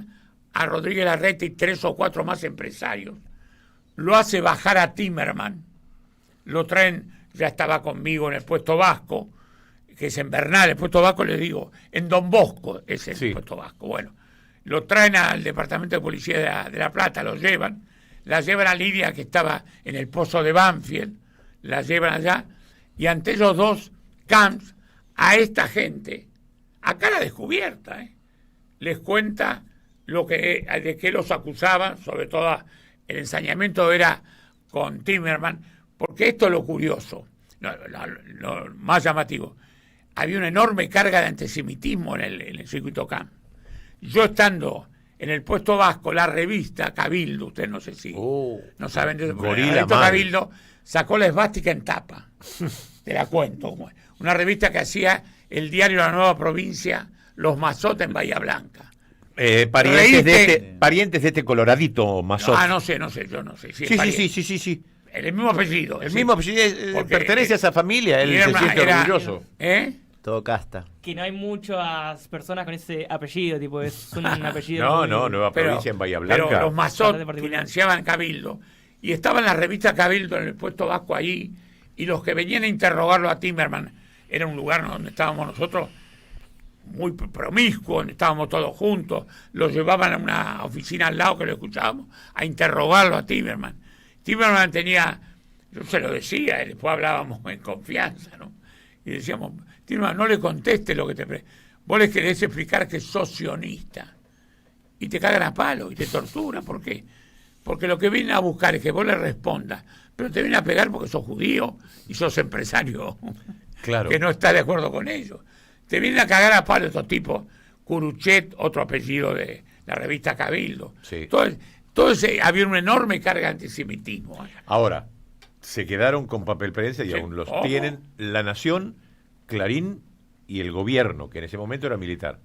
a Rodríguez Larreta y 3 o 4 más empresarios. Lo hace bajar a Timerman. Lo traen, ya estaba conmigo en el puesto Vasco, que es en Bernal, el puesto Vasco, les digo, en Don Bosco es el puesto Vasco. Bueno, lo traen al departamento de policía de La Plata, lo llevan, la llevan a Lidia, que estaba en el pozo de Banfield, la llevan allá, y ante ellos dos, Camps, a esta gente, a cara descubierta, les cuenta de qué los acusaban, sobre todo el ensañamiento era con Timerman, porque esto es lo curioso, lo más llamativo. Había una enorme carga de antisemitismo en el circuito Camp. Yo estando en el puesto Vasco, la revista Cabildo, ustedes no sé si no saben de eso, pero la revista Cabildo sacó la esvástica en tapa. Te la cuento. Una revista que hacía el diario La Nueva Provincia, Los Mazot en Bahía Blanca. Parientes de este coloradito Mazot. No sé, yo no sé. Sí. El mismo apellido. El mismo apellido, pertenece a esa familia, él se siente orgulloso. Todo casta. Que no hay muchas personas con ese apellido, tipo, es un apellido. No, Nueva Provincia en Bahía Blanca. Pero los Mazot financiaban Cabildo. Y estaban las revistas Cabildo en el puesto Vasco allí, y los que venían a interrogarlo a Timerman, era un lugar donde estábamos nosotros muy promiscuo, donde estábamos todos juntos, lo llevaban a una oficina al lado que lo escuchábamos, a interrogarlo a Timerman. Timerman tenía, yo se lo decía, y después hablábamos en confianza, ¿no? Y decíamos, Timerman, no le conteste lo que vos les querés explicar que sos sionista, y te cagan a palo, y te torturan, ¿por qué? Porque lo que vienen a buscar es que vos le respondas, pero te vienen a pegar porque sos judío y sos empresario que no está de acuerdo con ellos. Te vienen a cagar a palo estos tipos, Curuchet, otro apellido de la revista Cabildo. Entonces había una enorme carga de antisemitismo. Ahora, se quedaron con papel prensa y aún los tienen La Nación, Clarín y el gobierno, que en ese momento era militar.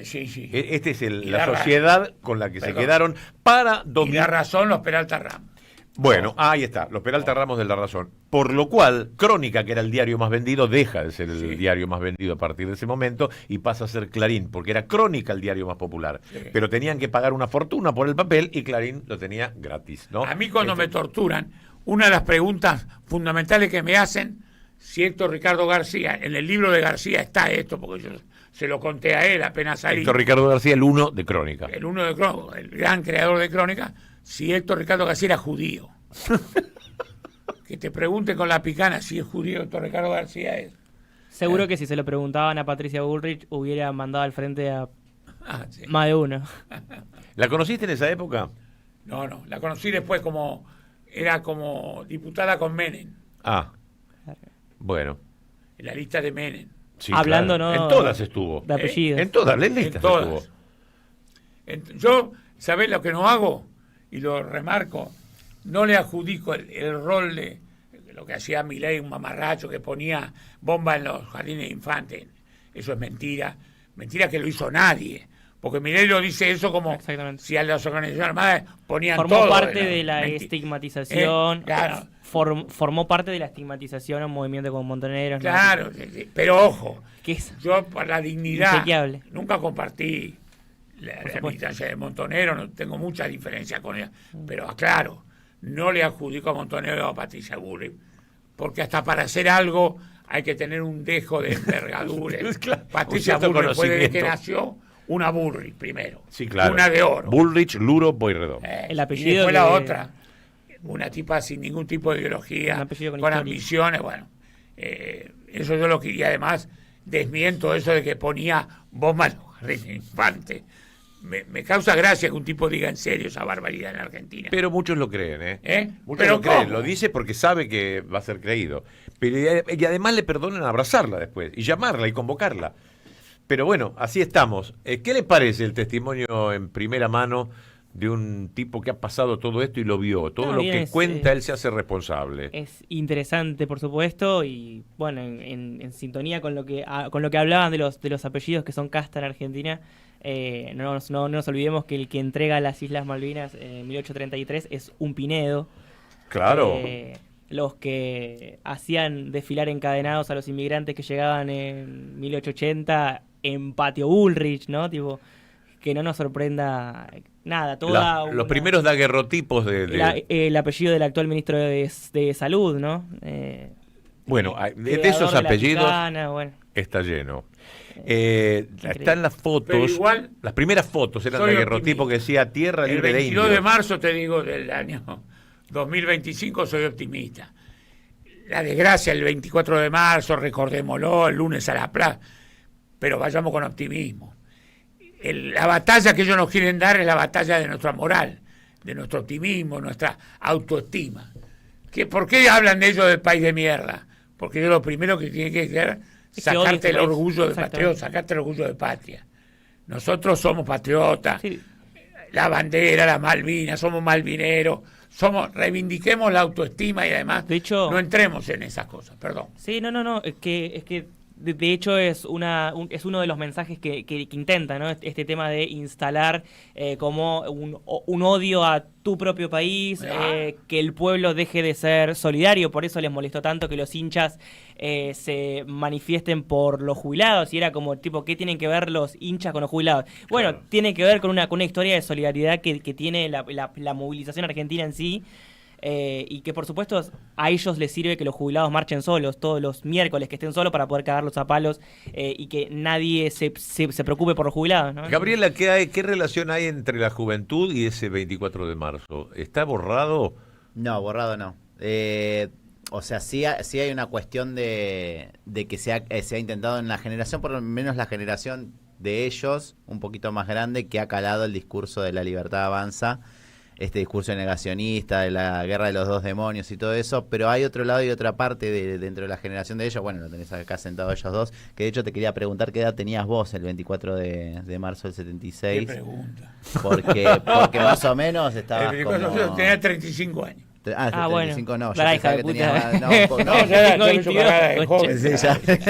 Sí. Esta es la sociedad con la que se quedaron para Y La Razón, los Peralta Ramos. Bueno, ahí está, los Peralta Ramos de La Razón. Por lo cual, Crónica, que era el diario más vendido, deja de ser el diario más vendido a partir de ese momento y pasa a ser Clarín, porque era Crónica el diario más popular. Pero tenían que pagar una fortuna por el papel y Clarín lo tenía gratis, ¿no? A mí cuando me torturan, una de las preguntas fundamentales que me hacen, si Héctor Ricardo García, en el libro de García está esto, porque yo se lo conté a él apenas salí. Héctor Ricardo García, el 1 de Crónica. El 1 de Crónica, el gran creador de Crónica, si Héctor Ricardo García era judío. Que te pregunte con la picana si es judío Héctor Ricardo García es. Seguro que si se lo preguntaban a Patricia Bullrich hubiera mandado al frente a Sí. más de uno. ¿La conociste en esa época? No, la conocí después era como diputada con Menem. Bueno. En la lista de Menem. Sí, hablando, claro. ¿no? En todas estuvo. De apellidos. En todas las listas estuvo. Yo, ¿sabés lo que no hago? Y lo remarco. No le adjudico el rol de lo que hacía Milei, un mamarracho que ponía bomba en los jardines de infantes. Eso es mentira. Mentira que lo hizo nadie. Porque Milei lo dice eso como si a las organizaciones armadas ponían todo. Formó parte de la estigmatización. Claro. Formó parte de la estigmatización a un movimiento como Montoneros. Claro, ¿no? pero ojo. ¿Qué es? Yo, por la dignidad, inchequeable. nunca compartí la militancia de Montonero, no tengo mucha diferencia con ella. Pero aclaro, no le adjudico a Montonero o a Patricia Bullrich, porque hasta para hacer algo hay que tener un dejo de envergadura. Patricia Bullrich fue desde que nació una Bullrich primero. Sí, claro. Una de oro. Bullrich, Luro, Pueyrredón. El Y apellido después la de- otra, una tipa sin ningún tipo de ideología, Un apellido con con historia. ambiciones, bueno. Eso yo lo quería, además, desmiento eso de que ponía bombas en los jardines de infantes. Me causa gracia que un tipo diga en serio esa barbaridad en Argentina. Pero muchos lo creen, Muchos ¿Pero lo creen, cómo? lo dice porque sabe que va a ser creído. Pero y además le perdonan abrazarla después, y llamarla y convocarla. Pero bueno, así estamos. ¿Qué le parece el testimonio en primera mano de un tipo que ha pasado todo esto y lo vio? Todo No, lo bien, que es, cuenta él se hace responsable. Es interesante, por supuesto, y bueno, en sintonía con lo que hablaban de los apellidos que son casta en Argentina. No nos olvidemos que el que entrega las Islas Malvinas en 1833 es un Pinedo. Claro. Los que hacían desfilar encadenados a los inmigrantes que llegaban en 1880 en Patio Bullrich, ¿no? Tipo, que no nos sorprenda nada. Los primeros daguerrotipos el apellido del actual ministro de Salud, ¿no? Bueno, de creador esos de la apellidos Picana, bueno. está lleno. Están las fotos, Pero igual, las primeras fotos eran soy daguerrotipo que decía tierra el libre de 22 indios. de marzo, te digo, del año 2025, soy optimista. La desgracia el 24 de marzo, recordémoslo, el lunes a la plaza, pero vayamos con optimismo. La batalla que ellos nos quieren dar es la batalla de nuestra moral, de nuestro optimismo, nuestra autoestima. ¿Por qué hablan de ellos del país de mierda? Porque ellos lo primero que tienen que hacer es sacarte el orgullo de patriota, sacarte el orgullo de patria. Nosotros somos patriotas, la bandera, las Malvinas, somos malvineros, reivindiquemos la autoestima y además no entremos en esas cosas, perdón. Sí, no, es que de hecho es uno de los mensajes que intenta, ¿no? Este tema de instalar como un odio a tu propio país, que el pueblo deje de ser solidario. Por eso les molestó tanto que los hinchas se manifiesten por los jubilados, y era como tipo, ¿qué tienen que ver los hinchas con los jubilados? Bueno, claro, tiene que ver con una historia de solidaridad que tiene la movilización argentina en sí. Y que por supuesto a ellos les sirve que los jubilados marchen solos todos los miércoles, que estén solos para poder cagarlos a palos, y que nadie se preocupe por los jubilados, ¿no? Gabriela, ¿qué relación hay entre la juventud y ese 24 de marzo? ¿Está borrado? No, borrado no. O sea, sí hay una cuestión de que se ha intentado en la generación, por lo menos la generación de ellos, un poquito más grande, que ha calado el discurso de la libertad avanza, este discurso negacionista, de la guerra de los dos demonios y todo eso, pero hay otro lado y otra parte dentro de la generación de ellos. Bueno, lo tenés acá sentado ellos dos, que de hecho te quería preguntar qué edad tenías vos el 24 de marzo del 76. ¿Qué pregunta? Porque más o menos estabas Yo tenía 35 años. Ah, 35 bueno. no, yo pensaba que tenía...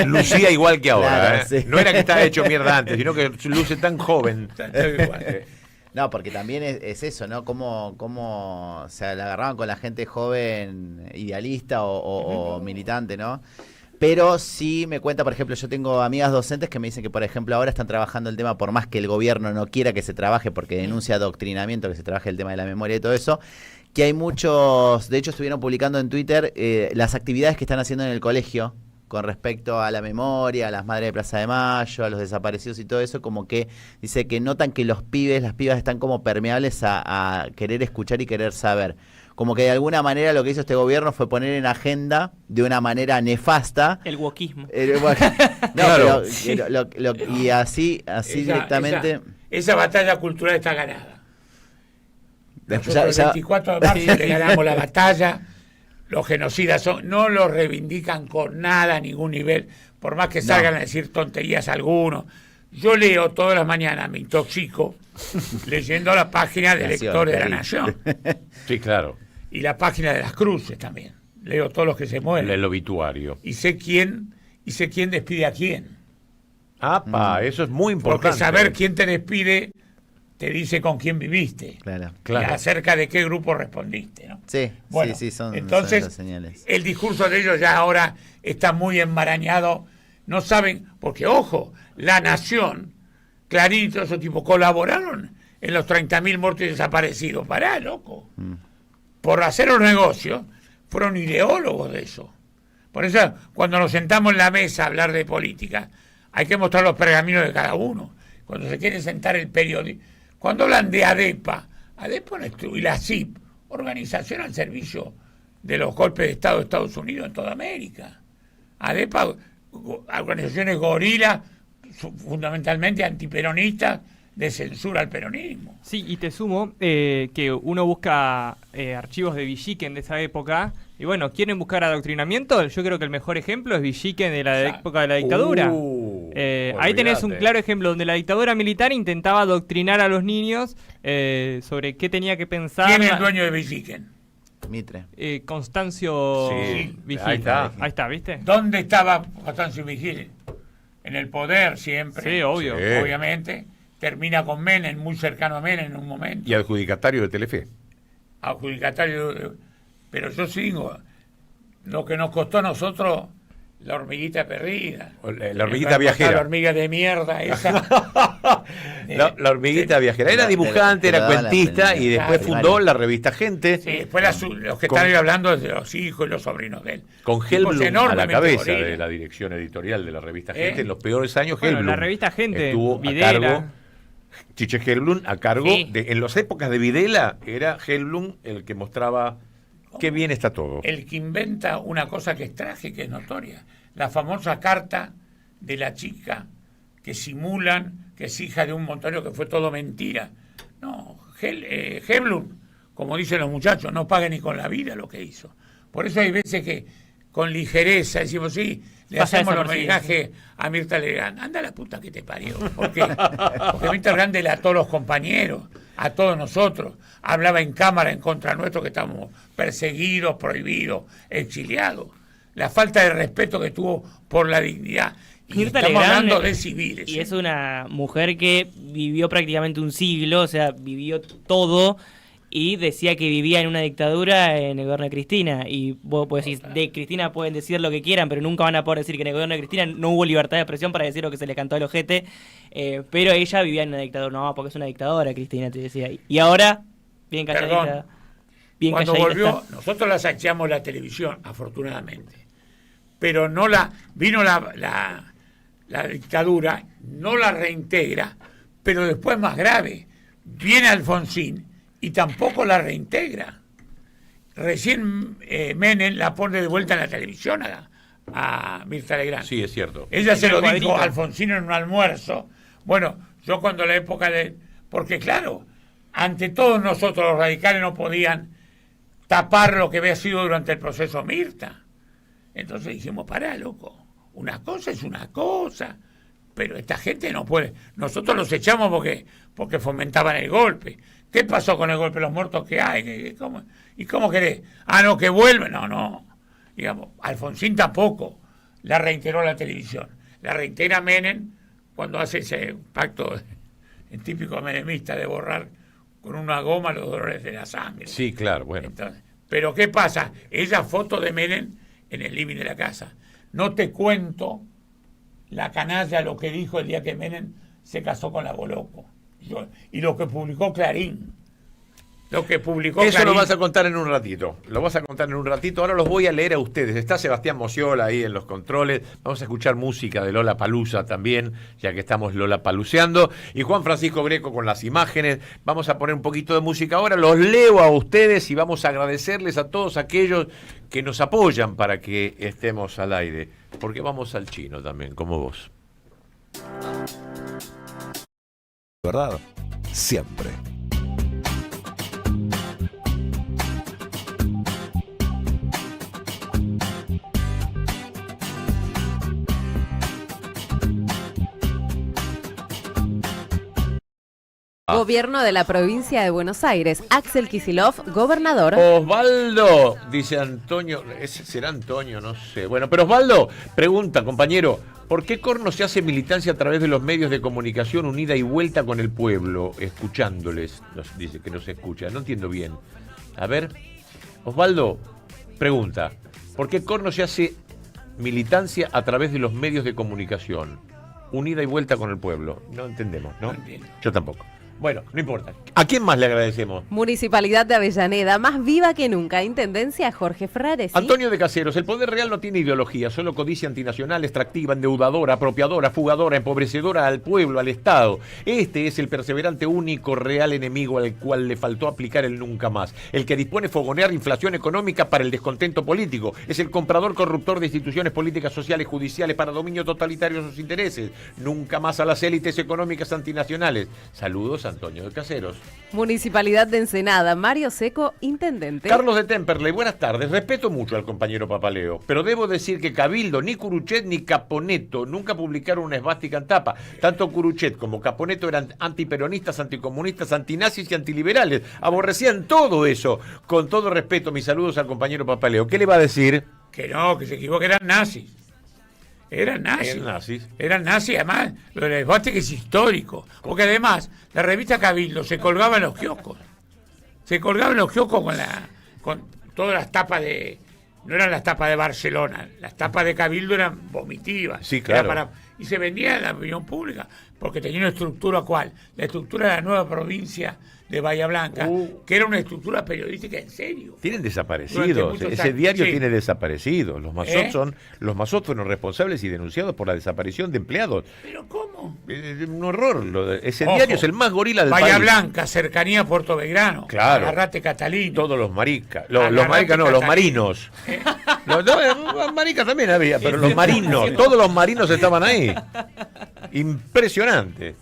Lucía igual que ahora, claro, sí. No era que estaba hecho mierda antes, sino que luce tan joven. No, porque también es eso, ¿no? Cómo se la agarraban con la gente joven, idealista o militante, ¿no? Pero sí me cuenta, por ejemplo, yo tengo amigas docentes que me dicen que, por ejemplo, ahora están trabajando el tema, por más que el gobierno no quiera que se trabaje, porque denuncia adoctrinamiento, que se trabaje el tema de la memoria y todo eso, que hay muchos, de hecho estuvieron publicando en Twitter las actividades que están haciendo en el colegio con respecto a la memoria, a las madres de Plaza de Mayo, a los desaparecidos y todo eso, como que dice que notan que las pibas están como permeables a querer escuchar y querer saber. como que de alguna manera lo que hizo este gobierno fue poner en agenda de una manera nefasta el wokismo. No, Claro. Y así directamente. Esa batalla cultural está ganada. Después Nosotros el 24 de marzo le ganamos la batalla. Los genocidas no lo reivindican con nada a ningún nivel, por más que salgan a decir tonterías algunos. Yo leo todas las mañanas, me intoxico leyendo la página de Lectores de la Nación. Sí, claro. Y la página de las cruces también. Leo todos los que se mueren. El obituario. Y sé quién despide a quién. Eso es muy importante. Porque saber quién te despide te dice con quién viviste. Claro. Y acerca de qué grupo respondiste, ¿no? Sí, bueno, son entonces, esas señales. El discurso de ellos ya ahora está muy enmarañado. No saben, porque ojo, La Nación, Clarín y todo esos tipos colaboraron en los 30.000 muertos y desaparecidos. Pará, loco. Por hacer los negocios, fueron ideólogos de eso. Por eso, cuando nos sentamos en la mesa a hablar de política, hay que mostrar los pergaminos de cada uno. Cuando se quiere sentar el periódico, cuando hablan de ADEPA y la CIP, organización al servicio de los golpes de Estado de Estados Unidos en toda América. ADEPA, organizaciones gorilas, fundamentalmente antiperonistas, de censura al peronismo. Sí, y te sumo que uno busca archivos de Villiquen de esa época, y bueno, ¿quieren buscar adoctrinamiento? Yo creo que el mejor ejemplo es Villiquen de la época de la dictadura. Ahí tenés un claro ejemplo donde la dictadura militar intentaba adoctrinar a los niños sobre qué tenía que pensar. ¿Quién es el dueño de Villiquen? Mitre. Constancio Vigil. Ahí está, ¿viste? ¿Dónde estaba Constancio Vigil? En el poder siempre. Sí, obvio. Sí. Obviamente. Termina con Menem, muy cercano a Menem en un momento. Y adjudicatario de Telefe. Adjudicatario. Pero yo sigo. Lo que nos costó a nosotros, la hormiguita perdida. La hormiguita viajera. La hormiga de mierda esa. La hormiguita viajera. Era dibujante, era cuentista y después fundó la revista Gente. Sí, después los que están hablando es de los hijos y los sobrinos de él. Con Helblum a la cabeza gorila. de la dirección editorial de la revista Gente. En los peores años, bueno, Helblum la revista Gente estuvo Videla. a cargo. Chiche Helblum a cargo en las épocas de Videla era Helblum el que mostraba qué bien está todo. El que inventa una cosa que es trágica, es notoria. La famosa carta de la chica que simulan que es hija de un montonero, que fue todo mentira. No, Helblum, como dicen los muchachos, no paga ni con la vida lo que hizo. Por eso hay veces que con ligereza decimos, sí, le hacemos el homenaje a Mirta Legrand. Anda la puta que te parió. ¿Por qué? Porque Mirta Legrand delató a los compañeros, a todos nosotros. Hablaba en cámara en contra nuestro, que estamos perseguidos, prohibidos, exiliados. La falta de respeto que tuvo por la dignidad. Y Mirta estamos Legrand, hablando de civiles. Y es una mujer que vivió prácticamente un siglo, o sea, vivió todo. Y decía que vivía en una dictadura en el gobierno de Cristina. Y vos podés decir, de Cristina pueden decir lo que quieran, pero nunca van a poder decir que en el gobierno de Cristina no hubo libertad de expresión para decir lo que se le cantó al ojete. Pero ella vivía en una dictadura. No, porque es una dictadora, Cristina, te decía. Y ahora, bien calladita. Perdón. Bien Cuando calladita volvió, está. nosotros la saqueamos la televisión, afortunadamente. Pero vino la dictadura, no la reintegra, pero después más grave. Viene Alfonsín y tampoco la reintegra. Recién Menem la pone de vuelta en la televisión a Mirta Legrand. Sí, es cierto. Ella se lo dijo cuadrito. a Alfonsín en un almuerzo. Bueno, yo cuando la época de... Porque claro, ante todos nosotros los radicales no podían tapar lo que había sido durante el proceso Mirta. Entonces dijimos, pará, loco, una cosa es una cosa, pero esta gente no puede. Nosotros los echamos porque fomentaban el golpe. ¿Qué pasó con el golpe? Los muertos que hay. ¿Y cómo querés? No, que vuelven. No. Digamos, Alfonsín tampoco la reintegró la televisión. La reintegra Menem cuando hace ese pacto típico menemista de borrar con una goma los dolores de la sangre. Sí, claro, bueno. Entonces, pero ¿qué pasa? Esa foto de Menem en el living de la casa. No te cuento la canalla, lo que dijo el día que Menem se casó con la Boloco. Y lo que publicó Clarín. Lo que publicó Eso Clarín. lo vas a contar en un ratito. Lo vas a contar en un ratito. Ahora los voy a leer a ustedes. Está Sebastián Mociola ahí en los controles. Vamos a escuchar música de Lola Palusa también, ya que estamos Lola Paluseando. Y Juan Francisco Greco con las imágenes. Vamos a poner un poquito de música ahora. Los leo a ustedes y vamos a agradecerles a todos aquellos que nos apoyan para que estemos al aire. Porque vamos al chino también, como vos. ¿Verdad? Siempre. Gobierno de la provincia de Buenos Aires. Axel Kicillof, gobernador. Osvaldo, dice Antonio, ese será Antonio, no sé. Bueno, pero Osvaldo pregunta, compañero, ¿por qué Corno se hace militancia a través de los medios de comunicación unida y vuelta con el pueblo, escuchándoles? Nos dice que no se escucha, no entiendo bien. A ver, Osvaldo pregunta, ¿por qué Corno se hace militancia a través de los medios de comunicación unida y vuelta con el pueblo? No entendemos, ¿no? No entiendo. Yo tampoco. Bueno, no importa. ¿A quién más le agradecemos? Municipalidad de Avellaneda, más viva que nunca. Intendencia Jorge Ferrares. Antonio de Caseros, el poder real no tiene ideología, solo codicia antinacional, extractiva, endeudadora, apropiadora, fugadora, empobrecedora al pueblo, al Estado. Este es el perseverante único real enemigo al cual le faltó aplicar el nunca más. El que dispone fogonear inflación económica para el descontento político. Es el comprador corruptor de instituciones políticas, sociales, judiciales para dominio totalitario de sus intereses. Nunca más a las élites económicas antinacionales. Saludos, Antonio de Caseros. Municipalidad de Ensenada, Mario Seco, intendente. Carlos de Temperley, buenas tardes. Respeto mucho al compañero Papaleo, pero debo decir que Cabildo, ni Curuchet ni Caponeto nunca publicaron una esvástica en tapa. Tanto Curuchet como Caponeto eran antiperonistas, anticomunistas, antinazis y antiliberales. Aborrecían todo eso. Con todo respeto, mis saludos al compañero Papaleo. ¿Qué le va a decir? Que no, que se equivocó, eran nazis. Eran nazis. Eran nazis, además, lo de la esvástica es histórico. Porque además, la revista Cabildo se colgaba en los kioscos. Se colgaba en los kioscos con todas las tapas de... No eran las tapas de Barcelona, las tapas de Cabildo eran vomitivas. Sí, claro. Y se vendía en la opinión pública, porque tenía una estructura, ¿cuál? La estructura de la nueva provincia de Bahía Blanca, que era una estructura periodística en serio. Tienen desaparecidos. Ese diario tiene desaparecidos. Los Mazot fueron responsables y denunciados por la desaparición de empleados. ¿Pero cómo? Un horror. Ese diario es el más gorila del país. Bahía Blanca, cercanía a Puerto Belgrano. Claro. Agarrate Catalino. Todos los maricas. Los maricas no, los marinos. Los maricas también había, pero los marinos. Todos los marinos estaban ahí. Impresionante.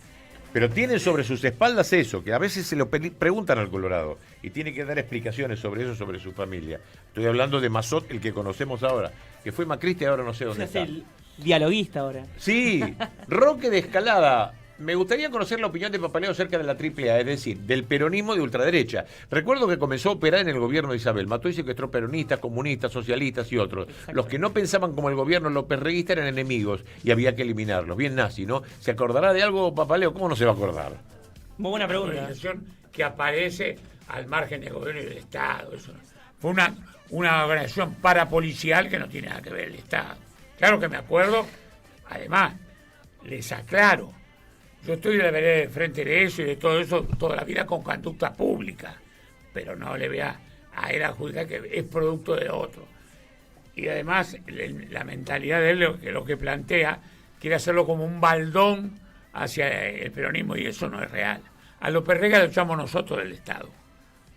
Pero tienen sobre sus espaldas eso, que a veces se lo preguntan al Colorado y tiene que dar explicaciones sobre eso, sobre su familia. Estoy hablando de Mazot, el que conocemos ahora, que fue macrista y ahora no sé dónde está. Es el dialoguista ahora. Sí, Roque de Escalada. Me gustaría conocer la opinión de Papaleo acerca de la AAA, es decir, del peronismo de ultraderecha. Recuerdo que comenzó a operar en el gobierno de Isabel. Mató y secuestró peronistas, comunistas, socialistas y otros. Los que no pensaban como el gobierno lópez-reguista eran enemigos y había que eliminarlos. Bien nazi, ¿no? ¿Se acordará de algo, Papaleo? ¿Cómo no se va a acordar? Muy buena pregunta. Una organización que aparece al margen del gobierno y del Estado. Eso fue una organización parapolicial que no tiene nada que ver el Estado. Claro que me acuerdo. Además, les aclaro. Yo estoy de la vereda de frente de eso y de todo eso toda la vida con conducta pública, pero no le vea a él adjudicar que es producto de otro. Y además la mentalidad de él, lo que plantea, quiere hacerlo como un baldón hacia el peronismo y eso no es real. A López Rega lo echamos nosotros del Estado,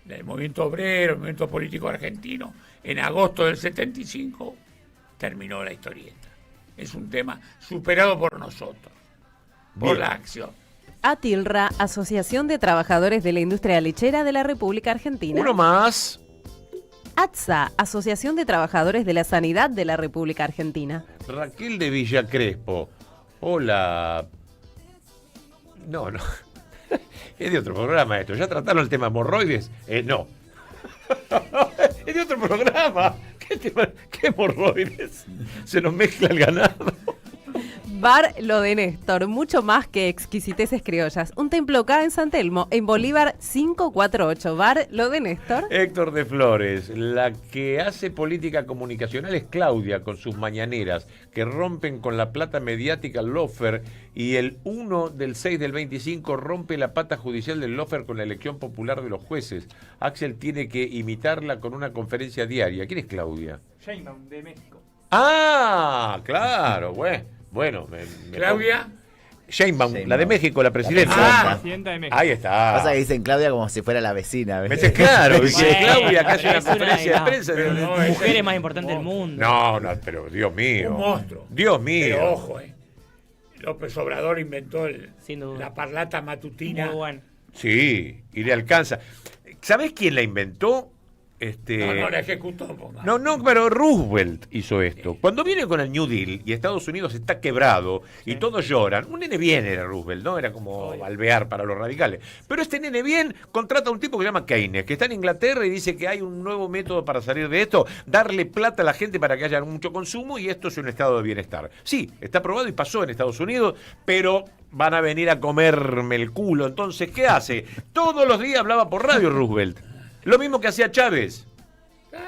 del movimiento obrero, el movimiento político argentino. En agosto del 75 terminó la historieta. Es un tema superado por nosotros. Por la acción. ATILRA, Asociación de Trabajadores de la Industria Lechera de la República Argentina. Uno más. ATSA, Asociación de Trabajadores de la Sanidad de la República Argentina. Raquel de Villa Crespo. Hola. No. Es de otro programa esto. ¿Ya trataron el tema hemorroides? No. Es de otro programa. ¿Qué hemorroides? Se nos mezcla el ganado. Bar Lo de Néstor, mucho más que exquisiteces criollas. Un templo acá en San Telmo, en Bolívar 548. Bar Lo de Néstor. Héctor de Flores, la que hace política comunicacional es Claudia, con sus mañaneras, que rompen con la plata mediática al lofer, y el 1 del 6 del 25 rompe la pata judicial del lofer con la elección popular de los jueces. Axel tiene que imitarla con una conferencia diaria. ¿Quién es Claudia? Sheinbaum, de México. Ah, claro, bueno. Claudia. Sheinbaum, la de México, la presidenta. La presidenta de México. Ahí está. Pasa que dicen Claudia como si fuera la vecina. ¿Ves? Claro, dice Claudia, que hace una Es conferencia de prensa. Pero no, La mujer es más importante del mundo. No, pero Dios mío. Un monstruo. Dios mío. Pero ojo, López Obrador inventó Sin duda. la parlata matutina. Muy bueno. Sí, y le alcanza. ¿Sabés quién la inventó? No la ejecutó. No, pero Roosevelt hizo esto. Cuando viene con el New Deal y Estados Unidos está quebrado y todos lloran, un nene bien era Roosevelt, ¿no? Era como alvear para los radicales. Pero este nene bien contrata a un tipo que se llama Keynes, que está en Inglaterra y dice que hay un nuevo método para salir de esto, darle plata a la gente para que haya mucho consumo, y esto es un estado de bienestar. Sí, está aprobado y pasó en Estados Unidos, pero van a venir a comerme el culo. Entonces, ¿qué hace? Todos los días hablaba por radio Roosevelt. Lo mismo que hacía Chávez,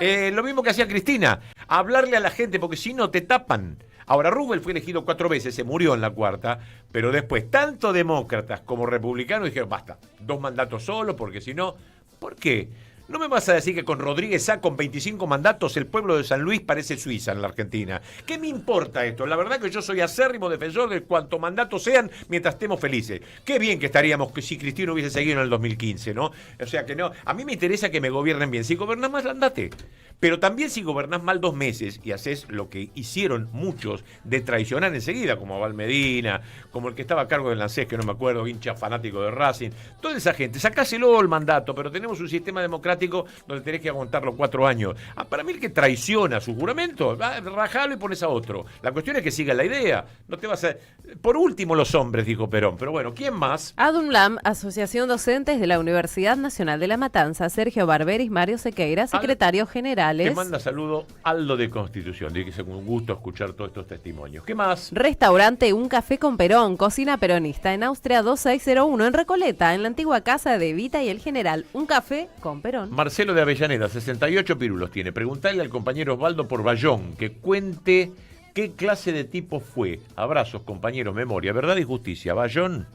lo mismo que hacía Cristina, hablarle a la gente, porque si no te tapan. Ahora, Roosevelt fue elegido 4 veces, se murió en la 4ª, pero después tanto demócratas como republicanos dijeron, basta, 2 mandatos solo, porque si no, ¿por qué? No me vas a decir que con Rodríguez Sá, con 25 mandatos, el pueblo de San Luis parece Suiza en la Argentina. ¿Qué me importa esto? La verdad que yo soy acérrimo defensor de cuanto mandatos sean mientras estemos felices. Qué bien que estaríamos si Cristina hubiese seguido en el 2015, ¿no? O sea que no, a mí me interesa que me gobiernen bien. Si gobernás mal, andate. Pero también si gobernás mal 2 meses y haces lo que hicieron muchos de traicionar enseguida, como Val Medina, como el que estaba a cargo del ANSES, que no me acuerdo, hincha fanático de Racing, toda esa gente, sacáselo el mandato, pero tenemos un sistema democrático donde tenés que aguantarlo 4 años. Para mí el que traiciona su juramento, rajalo y pones a otro. La cuestión es que siga la idea. No te vas a... Por último los hombres, dijo Perón. Pero bueno, ¿quién más? ADUNLAM, Asociación Docentes de la Universidad Nacional de La Matanza, Sergio Barberis, Mario Sequeira, secretarios generales. Te manda saludo Aldo de Constitución. Dice que es un gusto escuchar todos estos testimonios. ¿Qué más? Restaurante Un Café con Perón, cocina peronista, en Austria 2601, en Recoleta, en la antigua casa de Evita y el General. Un Café con Perón. Marcelo de Avellaneda, 68 pirulos tiene. Preguntarle al compañero Osvaldo por Bayón, que cuente qué clase de tipo fue. Abrazos, compañeros, memoria, verdad y justicia. ¿Bayón?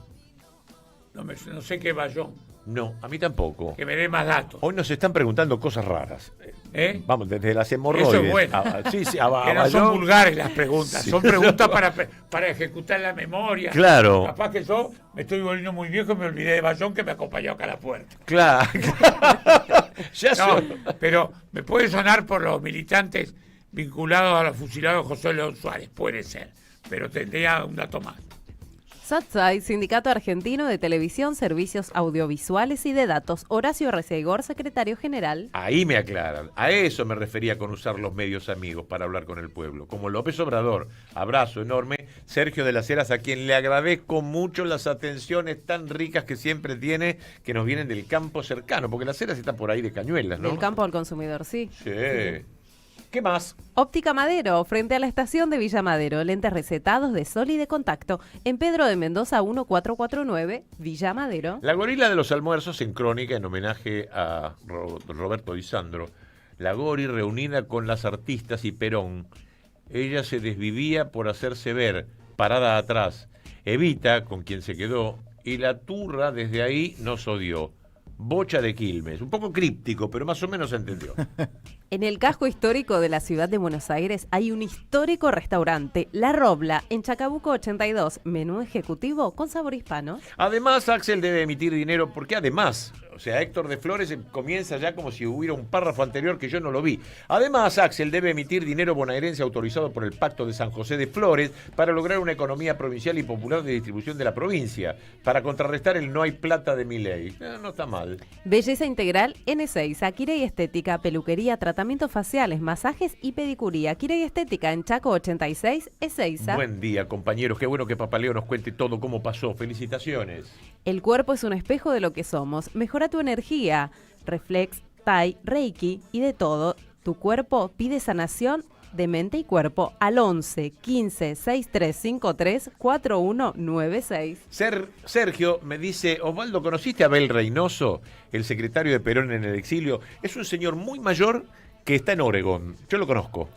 No sé qué Bayón. No, a mí tampoco. Que me dé más datos. Hoy nos están preguntando cosas raras. Vamos, desde las hemorroides. Eso es bueno. Que no son vulgares las preguntas. Sí, son preguntas para ejecutar la memoria. Claro. Capaz que yo me estoy volviendo muy viejo y me olvidé de Bayón, que me acompañó acá a la puerta. Claro. Pero me puede sonar por los militantes vinculados a los fusilados José León Suárez. Puede ser. Pero tendría un dato más. SATSAI, Sindicato Argentino de Televisión, Servicios Audiovisuales y de Datos. Horacio Receigor, secretario general. Ahí me aclaran. A eso me refería con usar los medios amigos para hablar con el pueblo. Como López Obrador. Abrazo enorme. Sergio de las Heras, a quien le agradezco mucho las atenciones tan ricas que siempre tiene, que nos vienen del campo cercano. Porque las Heras está por ahí de Cañuelas, ¿no? Del campo al consumidor, sí. Sí. ¿Qué más? Óptica Madero, frente a la estación de Villa Madero. Lentes recetados de sol y de contacto. En Pedro de Mendoza 1449, Villa Madero. La gorila de los almuerzos en Crónica, en homenaje a Roberto Di Sandro. La Gori reunida con las artistas y Perón. Ella se desvivía por hacerse ver, parada atrás. Evita, con quien se quedó, y la turra desde ahí nos odió. Bocha de Quilmes. Un poco críptico, pero más o menos se entendió. En el casco histórico de la ciudad de Buenos Aires hay un histórico restaurante, La Robla, en Chacabuco 82, menú ejecutivo con sabor hispano. Además, Axel debe emitir dinero, porque además, o sea, Héctor de Flores comienza ya como si hubiera un párrafo anterior que yo no lo vi. Además, Axel debe emitir dinero bonaerense autorizado por el Pacto de San José de Flores para lograr una economía provincial y popular de distribución de la provincia, para contrarrestar el no hay plata de Milei. No está mal. Belleza integral N6, Akira y Estética, peluquería, tratamientos faciales, masajes y pedicuría. Akira y Estética en Chaco 86, Ezeiza. Buen día, compañeros. Qué bueno que Papaleo nos cuente todo cómo pasó. Felicitaciones. El cuerpo es un espejo de lo que somos. Mejora tu energía. Reflex, Tai, Reiki y de todo. Tu cuerpo pide sanación de mente y cuerpo al 11 15 6353 4196. Sergio me dice, Osvaldo, ¿conociste a Abel Reynoso, el secretario de Perón en el exilio? Es un señor muy mayor que está en Oregón. Yo lo conozco.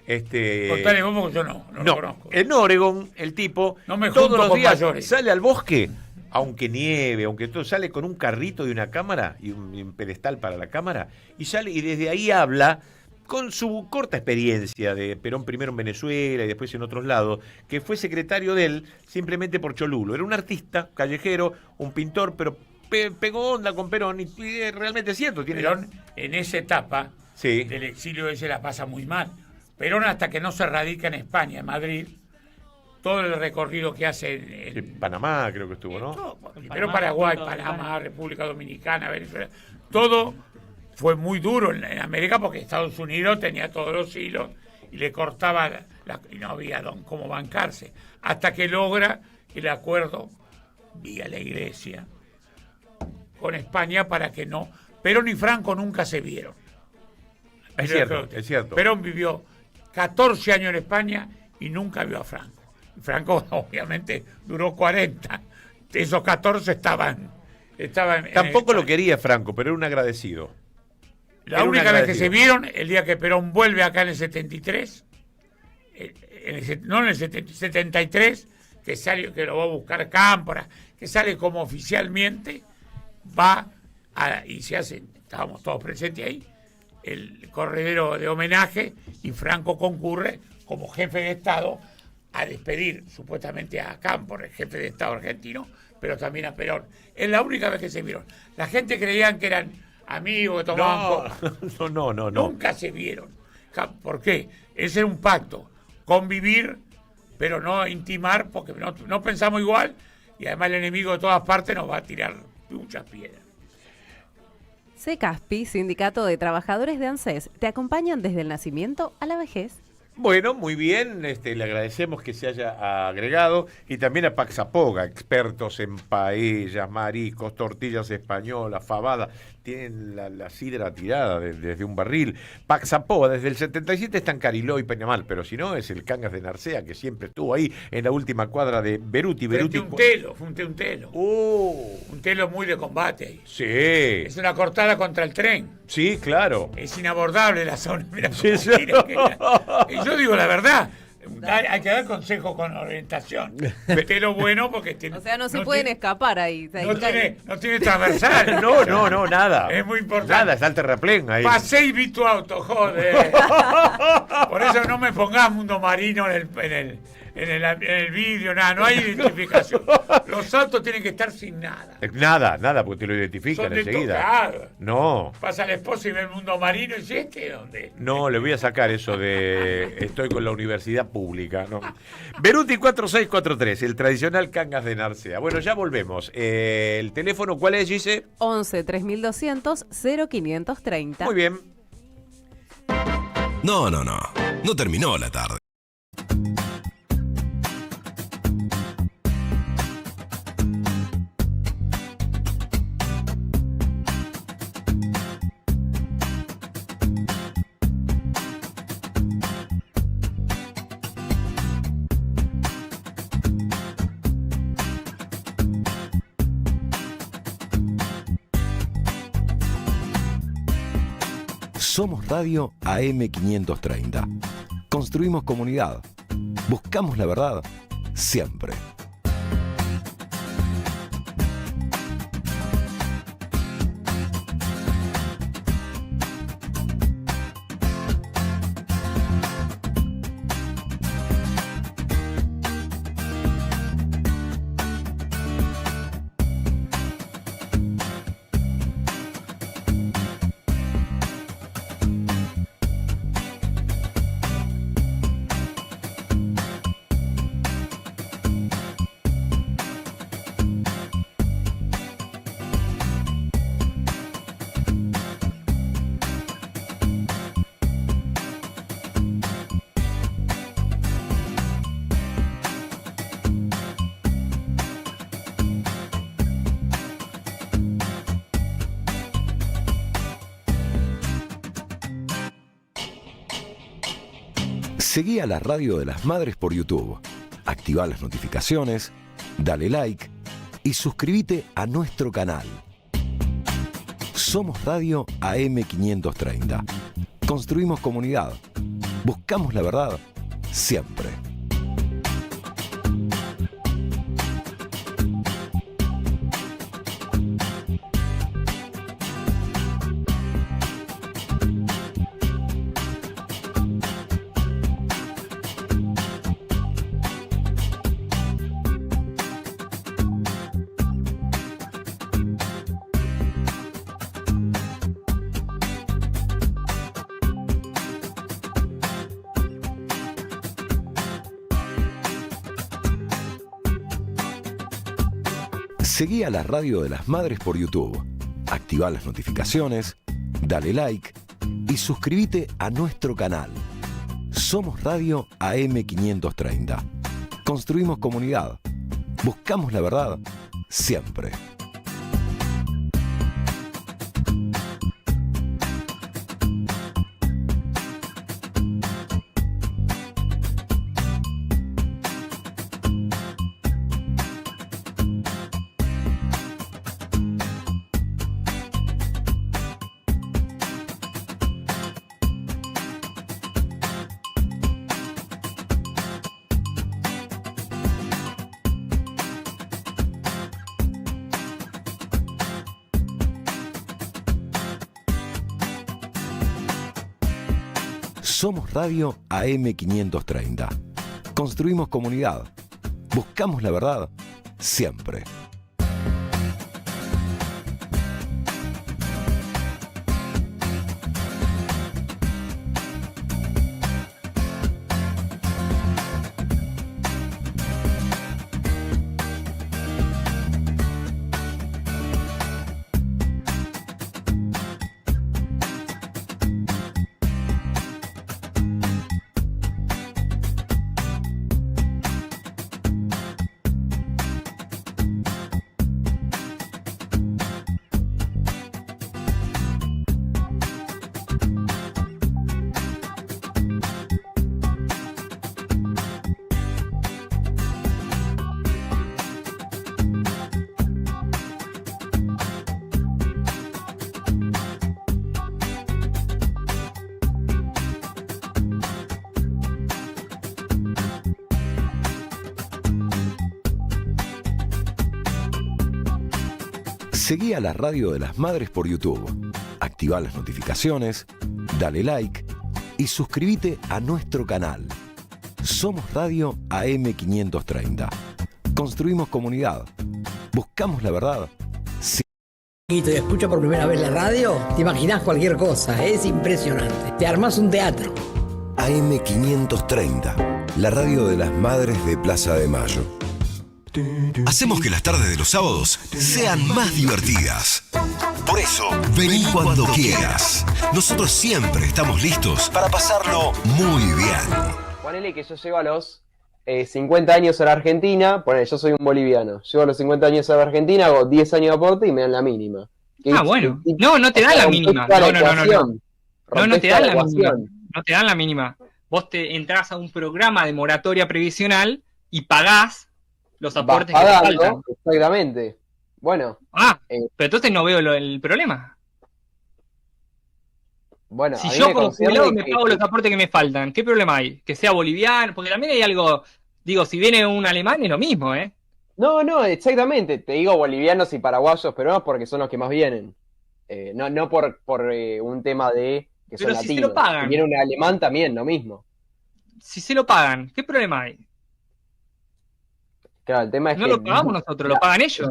Contale cómo, yo no lo conozco. En Oregón, el tipo No me todos junto los con días mayores. sale al bosque, aunque nieve, aunque todo, sale con un carrito y una cámara y un pedestal para la cámara, y sale y desde ahí habla con su corta experiencia de Perón primero en Venezuela y después en otros lados, que fue secretario de él simplemente por Cholulo. Era un artista callejero, un pintor, pero pegó onda con Perón y realmente es cierto. Perón en esa etapa del exilio ese la pasa muy mal. Perón, hasta que no se radica en España, en Madrid, todo el recorrido que hace en Panamá, creo que estuvo, ¿no? Pero Paraguay, Panamá, República Dominicana, Venezuela, todo fue muy duro en América porque Estados Unidos tenía todos los hilos y le cortaba y no había cómo bancarse. Hasta que logra el acuerdo vía la Iglesia con España para que no. Perón y Franco nunca se vieron. Es cierto. Perón vivió 14 años en España y nunca vio a Franco. Franco obviamente duró 40. Esos 14 estaban Tampoco lo quería Franco, pero era un agradecido. La única vez que se vieron, el día que Perón vuelve acá en el 73, no en el 73, que lo va a buscar Cámpora, que sale como oficialmente, y se hace, estábamos todos presentes ahí, el corredero de homenaje, y Franco concurre como jefe de Estado a despedir supuestamente a Cámpora, el jefe de Estado argentino, pero también a Perón. Es la única vez que se vieron. La gente creían que eran amigos, que tomaban copas. No. Nunca se vieron. ¿Por qué? Ese era un pacto. Convivir, pero no intimar, porque no pensamos igual, y además el enemigo de todas partes nos va a tirar muchas piedras. CECASPI, Sindicato de Trabajadores de ANSES, te acompañan desde el nacimiento a la vejez. Bueno, muy bien, le agradecemos que se haya agregado, y también a Paxapoga, expertos en paellas, mariscos, tortillas españolas, fabadas, tienen la sidra tirada desde un barril. Paxapoga, desde el 77 está en Cariló y Peñamar, pero si no es el Cangas de Narcea, que siempre estuvo ahí en la última cuadra de Beruti. Fue un telo. Un telo muy de combate ahí. Sí. Es una cortada contra el tren. Sí, claro. Es inabordable la zona. Mirá Sí, sí. Y yo digo la verdad. Hay que dar consejo con orientación. Pero bueno, porque o sea, no se pueden escapar ahí. No tiene transversal. No, nada. Es muy importante. Nada, está el terraplén ahí. Pasé y vi tu auto, joder. Por eso no me pongas Mundo Marino en el vídeo, nada, no hay identificación. Los autos tienen que estar sin nada. Nada, porque te lo identifican Son enseguida. detocados. No. Pasa la esposa y ve el Mundo Marino y dice, ¿dónde? No, le voy a sacar eso de estoy con la universidad pública. No. Beruti 4643, el tradicional Cangas de Narcea. Bueno, ya volvemos. ¿El teléfono cuál es, Gise? 11 3200 0530. Muy bien. No terminó la tarde. Somos Radio AM530. Construimos comunidad. Buscamos la verdad siempre. Seguí a la Radio de las Madres por YouTube. Activá las notificaciones, dale like y suscríbete a nuestro canal. Somos Radio AM530. Construimos comunidad. Buscamos la verdad siempre. Seguí a la Radio de las Madres por YouTube. Activá las notificaciones, dale like y suscríbete a nuestro canal. Somos Radio AM530. Construimos comunidad. Buscamos la verdad siempre. Somos Radio AM530. Construimos comunidad. Buscamos la verdad siempre. Seguí a la Radio de las Madres por YouTube. Activá las notificaciones, dale like y suscríbete a nuestro canal. Somos Radio AM530. Construimos comunidad. Buscamos la verdad. Y te escucho por primera vez la radio, te imaginás cualquier cosa, es impresionante. Te armás un teatro. AM530, la radio de las Madres de Plaza de Mayo. Hacemos que las tardes de los sábados sean más divertidas. Por eso, vení cuando quieras. Nosotros siempre estamos listos para pasarlo muy bien. Ponele que yo llego a los 50 años a la Argentina, ponele, yo soy un boliviano. Llego a los 50 años a la Argentina, hago 10 años de aporte y me dan la mínima. Bueno. No te dan la mínima. No te dan la mínima. No te dan la mínima. Vos te entrás a un programa de moratoria previsional y pagás los aportes que te faltan. Exactamente. Bueno. Pero entonces no veo el problema. Bueno, si yo como jubilado me pago los aportes que me faltan, ¿qué problema hay? Que sea boliviano, porque también hay algo, digo, si viene un alemán es lo mismo, ¿eh? No, exactamente. Te digo bolivianos y paraguayos, peruanos porque son los que más vienen. No por un tema de que son pero latinos. Si se lo pagan. Si viene un alemán también, lo mismo. Si se lo pagan, ¿qué problema hay? Claro, el tema es no que... lo pagamos nosotros, lo pagan ellos.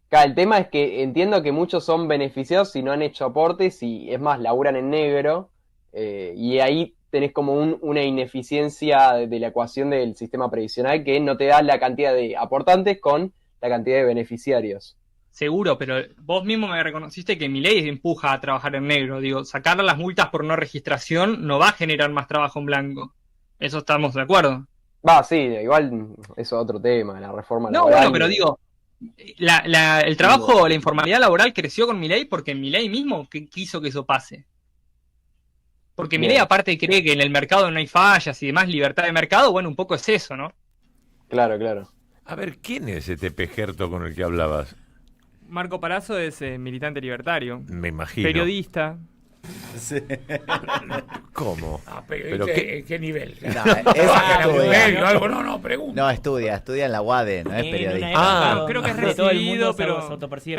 Claro, el tema es que entiendo que muchos son beneficiados si no han hecho aportes y es más, laburan en negro y ahí tenés como una ineficiencia de la ecuación del sistema previsional que no te da la cantidad de aportantes con la cantidad de beneficiarios. Seguro, pero vos mismo me reconociste que mi ley empuja a trabajar en negro. Digo, sacar las multas por no registración no va a generar más trabajo en blanco. Eso estamos de acuerdo. Sí, igual eso es otro tema, la reforma laboral. No, bueno, pero digo, el trabajo, la informalidad laboral creció con mi ley porque mi ley mismo quiso que eso pase. Porque Milei aparte cree que en el mercado no hay fallas y demás, libertad de mercado, bueno, un poco es eso, ¿no? Claro, claro. A ver, ¿quién es este pejerto con el que hablabas? Marco Palazzo es militante libertario. Me imagino. Periodista. Sí. ¿Cómo? Pero ¿qué nivel? No, no, estudia en la UADE, no es periodista. Creo que es recibido, pero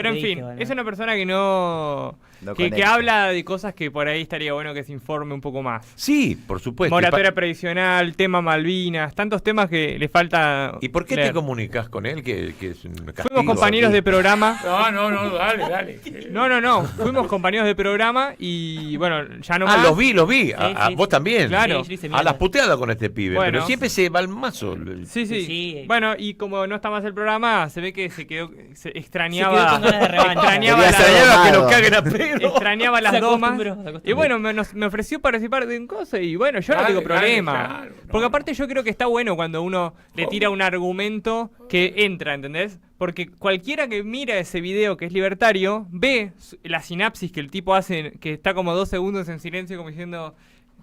en fin, es una persona que no que habla de cosas que por ahí estaría bueno que se informe un poco más. Sí, por supuesto. Moratoria previsional, tema Malvinas, tantos temas que le falta. ¿Y por qué te comunicas con él? Que es un castigo. Fuimos compañeros de programa. No, dale. No, fuimos compañeros de programa y bueno, ya no más. Los vi. A vos también. Claro. A las puteadas con este pibe. Bueno. Pero siempre se va al mazo. Sí. Bueno, y como no está más el programa, se ve que se extrañaba. Se quedó con ganas de revancha. Extrañaba que lo caguen a pedo. Extrañaba las domas. Y bueno, me ofreció participar de un cosa y bueno, yo no tengo problema. Claro, porque aparte yo creo que está bueno cuando uno le tira un argumento que entra, ¿entendés? Porque cualquiera que mira ese video que es libertario, ve la sinapsis que el tipo hace, que está como 2 segundos en silencio como diciendo...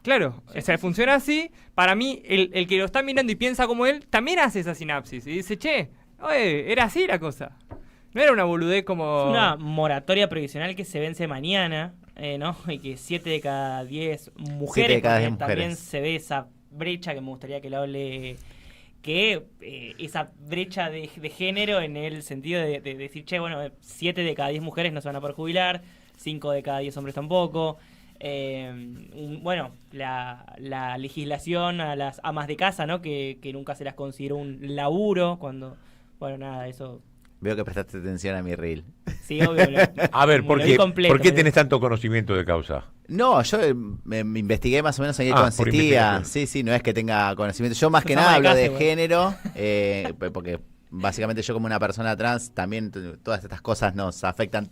Claro, o sea, funciona así. Para mí, el que lo está mirando y piensa como él, también hace esa sinapsis. Y dice, che, oye, era así la cosa. No era una boludez como... Es una moratoria provisional que se vence mañana, ¿no? Y que 7 de cada 10 mujeres, 7 de cada 10 también mujeres. se ve esa brecha que me gustaría que lo hable... Que esa brecha de género en el sentido de decir, che, bueno, 7 de cada 10 mujeres no se van a poder jubilar, 5 de cada 10 hombres tampoco. Bueno, la legislación a las amas de casa, ¿no? Que nunca se las consideró un laburo cuando... Bueno, nada, eso... Veo que prestaste atención a mi reel. Sí, obvio. A ver, ¿por qué tenés tanto conocimiento de causa? No, yo me investigué más o menos en qué consistía. Sí, no es que tenga conocimiento. Yo más que nada hablo de género, porque básicamente yo como una persona trans también todas estas cosas nos afectan.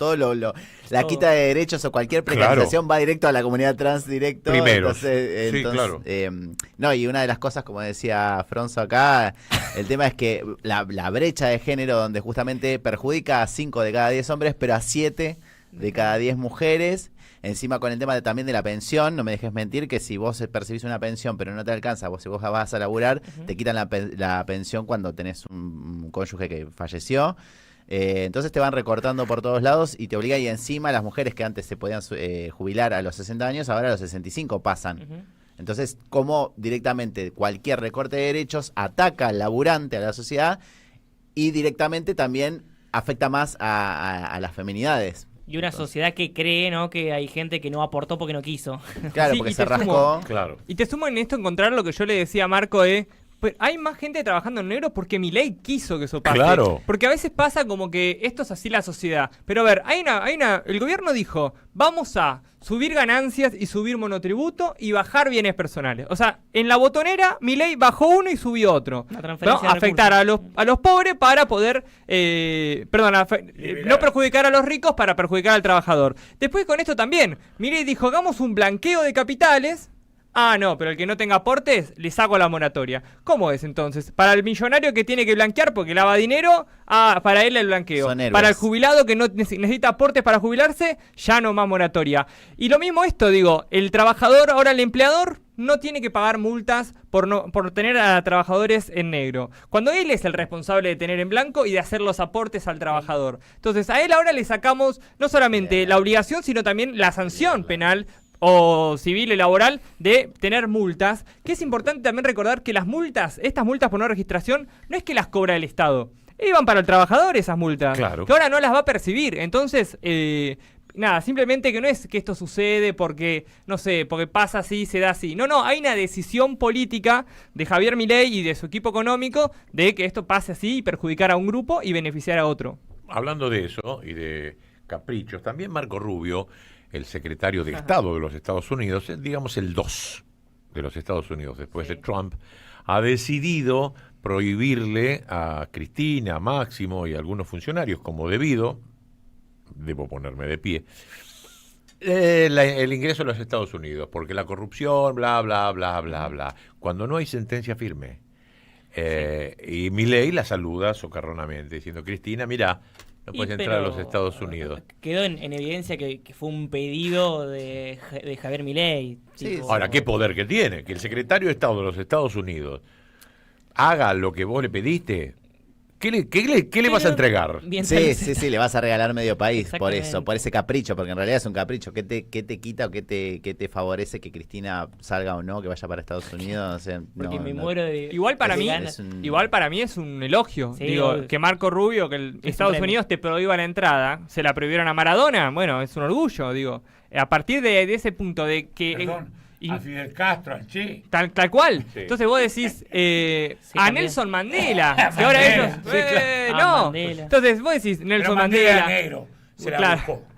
La quita de derechos o cualquier precarización va directo a la comunidad trans directo. Primero. Entonces, claro. No, y una de las cosas, como decía Fronzo acá, el tema es que la brecha de género donde justamente perjudica a 5 de cada 10 hombres, pero a 7 de cada 10 mujeres. Encima con el tema también de la pensión, no me dejes mentir que si vos percibís una pensión pero no te alcanza, si vos vas a laburar, te quitan la pensión cuando tenés un cónyuge que falleció. Entonces te van recortando por todos lados y te obliga, y encima las mujeres que antes se podían jubilar a los 60 años, ahora a los 65 pasan. Entonces, como directamente cualquier recorte de derechos ataca al laburante, a la sociedad, y directamente también afecta más a las feminidades. Y una sociedad que cree, ¿no? Que hay gente que no aportó porque no quiso. Claro, porque se rascó. Claro. Y te sumo en esto encontrar lo que yo le decía a Marco pues hay más gente trabajando en negro porque Milei quiso que eso pase. Claro. Porque a veces pasa como que esto es así la sociedad. Pero a ver, el gobierno dijo, vamos a subir ganancias y subir monotributo y bajar bienes personales. O sea, en la botonera Milei bajó uno y subió otro. ¿No? Afectar a los pobres para poder, no perjudicar a los ricos para perjudicar al trabajador. Después con esto también, Milei dijo, hagamos un blanqueo de capitales. Ah, no, pero el que no tenga aportes, le saco la moratoria. ¿Cómo es entonces? Para el millonario que tiene que blanquear porque lava dinero, para él el blanqueo. Para el jubilado que no necesita aportes para jubilarse, ya no más moratoria. Y lo mismo esto, digo, el trabajador, ahora el empleador, no tiene que pagar multas por tener a trabajadores en negro. Cuando él es el responsable de tener en blanco y de hacer los aportes al trabajador. Entonces a él ahora le sacamos no solamente la obligación, sino también la sanción penal o civil y laboral de tener multas, que es importante también recordar que estas multas por no registración, no es que las cobra el Estado, iban para el trabajador esas multas, claro, que ahora no las va a percibir. Entonces, nada, simplemente que no es que esto sucede porque, no sé, porque pasa así, se da así. No, hay una decisión política de Javier Milei y de su equipo económico de que esto pase así y perjudicar a un grupo y beneficiar a otro. Hablando de eso y de caprichos, también Marco Rubio, el secretario de Estado de los Estados Unidos, digamos el 2 de los Estados Unidos después de Trump, ha decidido prohibirle a Cristina, a Máximo y a algunos funcionarios, como debido, debo ponerme de pie, el ingreso a los Estados Unidos, porque la corrupción, bla, bla, bla, bla, bla, cuando no hay sentencia firme. Y Milei la saluda socarronamente, diciendo, Cristina, mira, No puedes entrar a los Estados Unidos. Quedó en evidencia que fue un pedido de Javier Milei. Ahora, ¿qué poder que tiene? Que el secretario de Estado de los Estados Unidos haga lo que vos le pediste. ¿Qué le vas a entregar? Sí, le vas a regalar medio país por eso, por ese capricho, porque en realidad es un capricho. ¿Qué te quita o qué te favorece que Cristina salga o no, que vaya para Estados Unidos? O sea, porque me muero de... Igual para mí es un elogio. Sí, digo, que Marco Rubio, que Estados Unidos te prohíba la entrada, se la prohibieron a Maradona, bueno, es un orgullo, digo. A partir de ese punto de que... Perdón. A Fidel Castro, al Che. Tal cual. Sí. Entonces vos decís a también. Nelson Mandela. Que ahora ellos. claro. No. Mandela. Entonces vos decís Nelson Pero Mandela. Negro. Se la claro. buscó.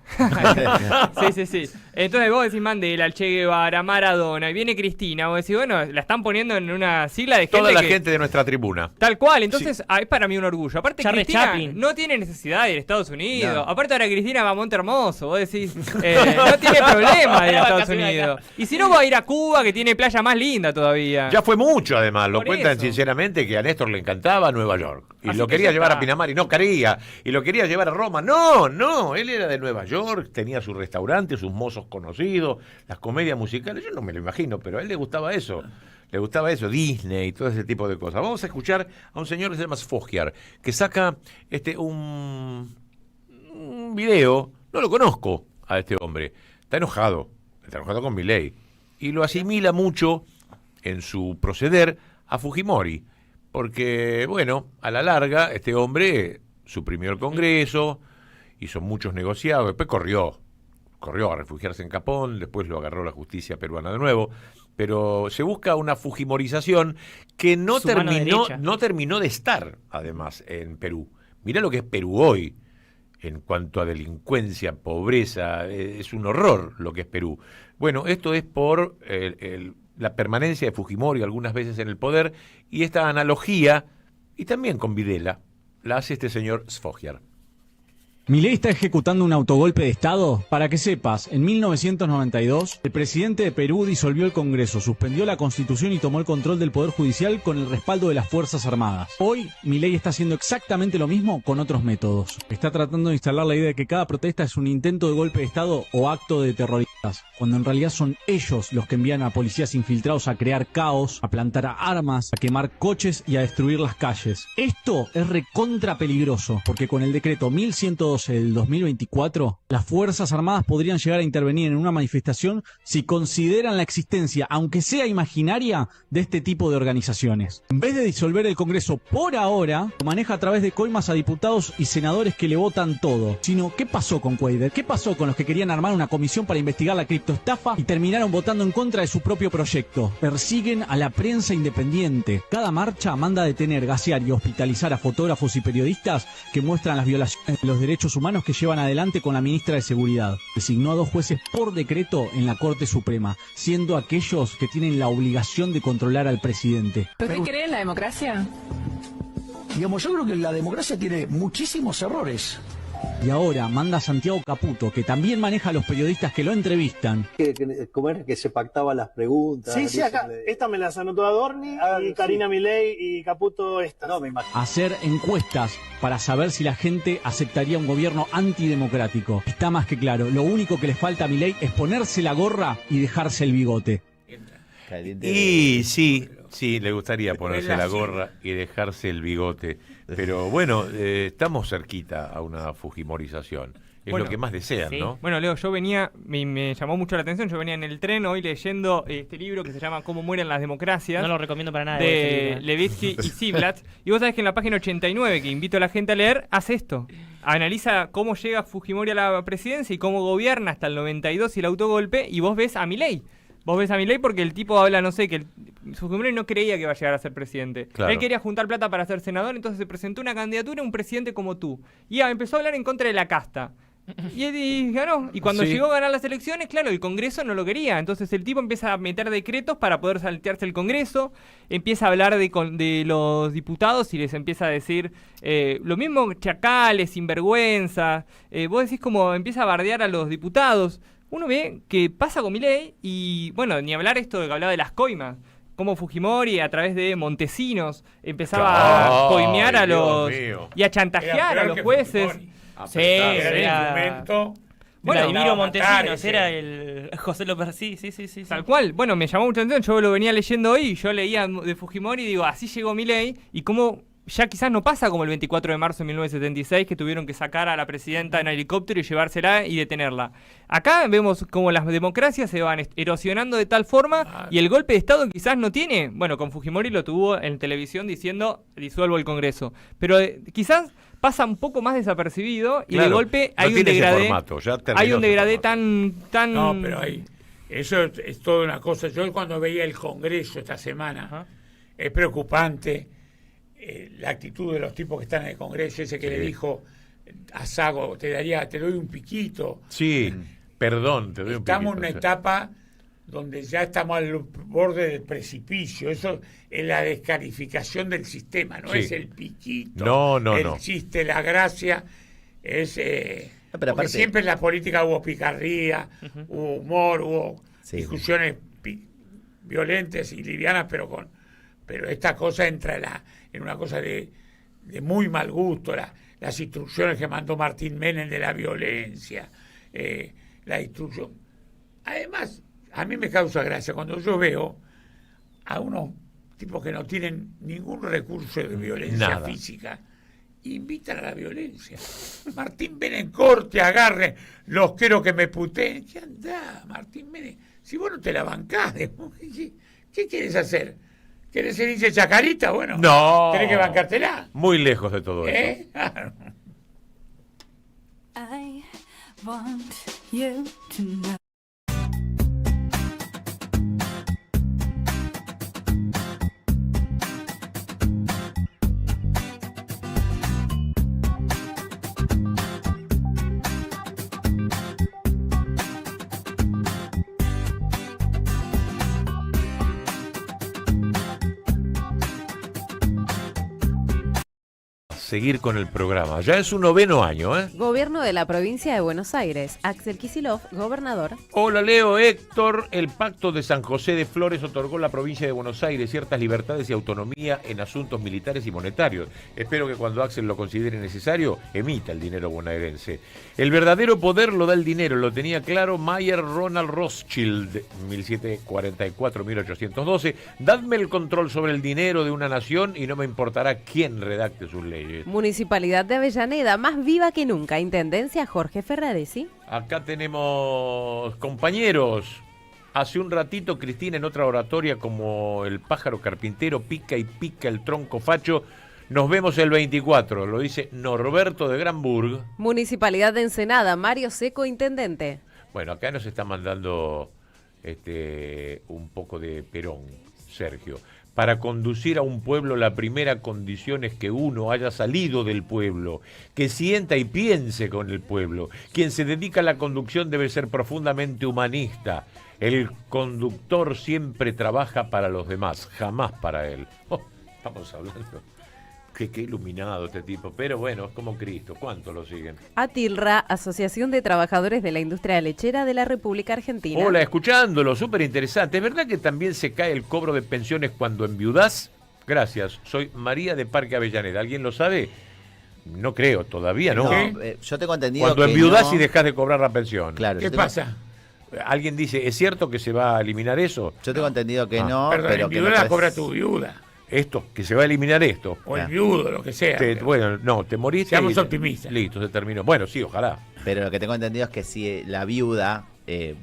Sí. Entonces vos decís Mandela, el Che Guevara, Maradona, y viene Cristina, vos decís, bueno, la están poniendo en una sigla de gente. Toda la gente de nuestra tribuna. Tal cual, entonces es para mí un orgullo. Aparte, Charles Cristina Chaplin. no tiene necesidad de ir a Estados Unidos. No. Aparte, ahora Cristina va a Monte Hermoso, vos decís, no tiene problema de ir a Estados Unidos. Y si no, va a ir a Cuba, que tiene playa más linda todavía. Ya fue mucho, además. Lo Por cuentan eso. sinceramente que a Néstor le encantaba Nueva York. Y Así lo que quería ya llevar está. a Pinamar y no quería. Y lo quería llevar a Roma. No. Él era de Nueva York, tenía su restaurante, sus mozos conocidos, las comedias musicales. Yo no me lo imagino, pero a él le gustaba eso. Le gustaba eso, Disney y todo ese tipo de cosas. Vamos a escuchar a un señor que se llama Sfogiar, que saca un video. No lo conozco a este hombre. Está enojado con Milei. Y lo asimila mucho en su proceder a Fujimori. Porque, bueno, a la larga, este hombre suprimió el Congreso, hizo muchos negociados, después corrió a refugiarse en Capón, después lo agarró la justicia peruana de nuevo, pero se busca una fujimorización que no terminó de estar, además, en Perú. Mirá lo que es Perú hoy, en cuanto a delincuencia, pobreza, es un horror lo que es Perú. Bueno, esto es por la permanencia de Fujimori algunas veces en el poder, y esta analogía, y también con Videla, la hace este señor Sfogiar. Milei está ejecutando un autogolpe de Estado. Para que sepas, en 1992, el presidente de Perú disolvió el Congreso, suspendió la Constitución y tomó el control del Poder Judicial con el respaldo de las Fuerzas Armadas. Hoy, Milei está haciendo exactamente lo mismo con otros métodos. Está tratando de instalar la idea de que cada protesta es un intento de golpe de Estado o acto de terroristas, cuando en realidad son ellos los que envían a policías infiltrados a crear caos, a plantar armas, a quemar coches y a destruir las calles. Esto es recontra peligroso, porque con el decreto 1112 del 2024, las Fuerzas Armadas podrían llegar a intervenir en una manifestación si consideran la existencia, aunque sea imaginaria, de este tipo de organizaciones. En vez de disolver el Congreso por ahora, lo maneja a través de coimas a diputados y senadores que le votan todo. Sino, ¿qué pasó con Cuader? ¿Qué pasó con los que querían armar una comisión para investigar la criptoestafa y terminaron votando en contra de su propio proyecto? Persiguen a la prensa independiente. Cada marcha manda a detener, gasear y hospitalizar a fotógrafos y periodistas que muestran las violaciones de los derechos humanos que llevan adelante con la ministra de Seguridad. Designó a 2 jueces por decreto en la Corte Suprema, siendo aquellos que tienen la obligación de controlar al presidente. ¿Usted cree en la democracia? Digamos, yo creo que la democracia tiene muchísimos errores. Y ahora manda a Santiago Caputo, que también maneja a los periodistas que lo entrevistan. ¿Cómo era que se pactaban las preguntas? Sí, acá. Esta me las anotó Adorni y Karina Milei y Caputo esta. No, me imagino. Hacer encuestas para saber si la gente aceptaría un gobierno antidemocrático. Está más que claro, lo único que le falta a Milei es ponerse la gorra y dejarse el bigote. Y sí, le gustaría ponerse la gorra y dejarse el bigote. Pero bueno, estamos cerquita a una fujimorización. Es lo que más desean, sí. ¿no? Bueno, Leo, yo venía, me llamó mucho la atención, yo venía en el tren hoy leyendo este libro que se llama Cómo mueren las democracias. No lo recomiendo para nada. De Levitsky y Ziblatt. Y vos sabés que en la página 89, que invito a la gente a leer, hace esto. Analiza cómo llega Fujimori a la presidencia y cómo gobierna hasta el 92 y el autogolpe, y vos ves a Milei. Vos ves a Milei porque el tipo habla, no sé, que Fujimori no creía que iba a llegar a ser presidente. Claro. Él quería juntar plata para ser senador, entonces se presentó una candidatura a un presidente como tú. Y empezó a hablar en contra de la casta. Y ganó. Y cuando llegó a ganar las elecciones, claro, el Congreso no lo quería. Entonces el tipo empieza a meter decretos para poder saltearse el Congreso. Empieza a hablar de los diputados y les empieza a decir lo mismo, chacales, sinvergüenza. Vos decís como empieza a bardear a los diputados. Uno ve que pasa con Milei y, bueno, ni hablar esto de que hablaba de las coimas. Como Fujimori, a través de Montesinos, empezaba a coimear a los... y a chantajear a los jueces. Sí, era el momento. Bueno, Emilio Montesinos era el José López. Sí. Tal cual. Bueno, me llamó mucho la atención. Yo lo venía leyendo hoy. Yo leía de Fujimori y digo, así llegó Milei. Y cómo ya quizás no pasa como el 24 de marzo de 1976, que tuvieron que sacar a la presidenta en helicóptero y llevársela y detenerla. Acá vemos como las democracias se van erosionando de tal forma y el golpe de Estado quizás no tiene. Bueno, con Fujimori lo tuvo en televisión diciendo disuelvo el Congreso. Pero quizás pasa un poco más desapercibido y de golpe hay un degradé. Hay un degradé tan. No, pero eso es toda una cosa. Yo cuando veía el Congreso esta semana, es preocupante la actitud de los tipos que están en el Congreso, ese que le dijo a Sago, te doy un piquito. Sí, perdón, te doy un piquito. Estamos en una etapa donde ya estamos al borde del precipicio. Eso es la descalificación del sistema, no es el piquito, el chiste, la gracia. Es porque aparte, siempre en la política hubo picardía, hubo humor, hubo discusiones violentas y livianas, pero esta cosa entra en una cosa de muy mal gusto, las instrucciones que mandó Martín Menem de la violencia, la instrucción. Además, a mí me causa gracia cuando yo veo a unos tipos que no tienen ningún recurso de violencia física, invitan a la violencia. Martín Menem, corte, agarre, los quiero que me puteen. ¿Qué andá, Martín Menem? Si vos no te la bancás, ¿qué quieres hacer? ¿Querés ser hincha Chacarita? Bueno, tenés que bancártela. Muy lejos de todo eso. I want you to know. Seguir con el programa. Ya es su 9º año, ¿eh? Gobierno de la provincia de Buenos Aires. Axel Kicillof, gobernador. Hola, Leo, Héctor. El Pacto de San José de Flores otorgó a la provincia de Buenos Aires ciertas libertades y autonomía en asuntos militares y monetarios. Espero que cuando Axel lo considere necesario, emita el dinero bonaerense. El verdadero poder lo da el dinero, lo tenía claro Mayer Ronald Rothschild, 1744-1812. Dadme el control sobre el dinero de una nación y no me importará quién redacte sus leyes. Municipalidad de Avellaneda, más viva que nunca. Intendencia Jorge Ferraresi. Acá tenemos compañeros. Hace un ratito Cristina en otra oratoria como el pájaro carpintero pica y pica el tronco facho. Nos vemos el 24, lo dice Norberto de Granburg. Municipalidad de Ensenada, Mario Seco, intendente. Bueno, acá nos está mandando un poco de Perón, Sergio. Para conducir a un pueblo la primera condición es que uno haya salido del pueblo, que sienta y piense con el pueblo. Quien se dedica a la conducción debe ser profundamente humanista. El conductor siempre trabaja para los demás, jamás para él. Estamos hablando. Qué iluminado este tipo, pero bueno, es como Cristo. ¿Cuánto lo siguen? ATILRA, Asociación de Trabajadores de la Industria Lechera de la República Argentina. Hola, escuchándolo, súper interesante. ¿Es verdad que también se cae el cobro de pensiones cuando enviudás? Gracias, soy María de Parque Avellaneda. ¿Alguien lo sabe? No creo, todavía no. Yo tengo entendido cuando que enviudás no. y dejás de cobrar la pensión. Claro, ¿Qué pasa? Alguien dice, ¿es cierto que se va a eliminar eso? Yo tengo entendido que no, Perdón, pero que no la cobra tu viuda. Esto, que se va a eliminar esto. O el viudo, lo que sea. Bueno, no, te moriste. Seamos optimistas. Listo, se terminó. Bueno, sí, ojalá. Pero lo que tengo entendido es que si la viuda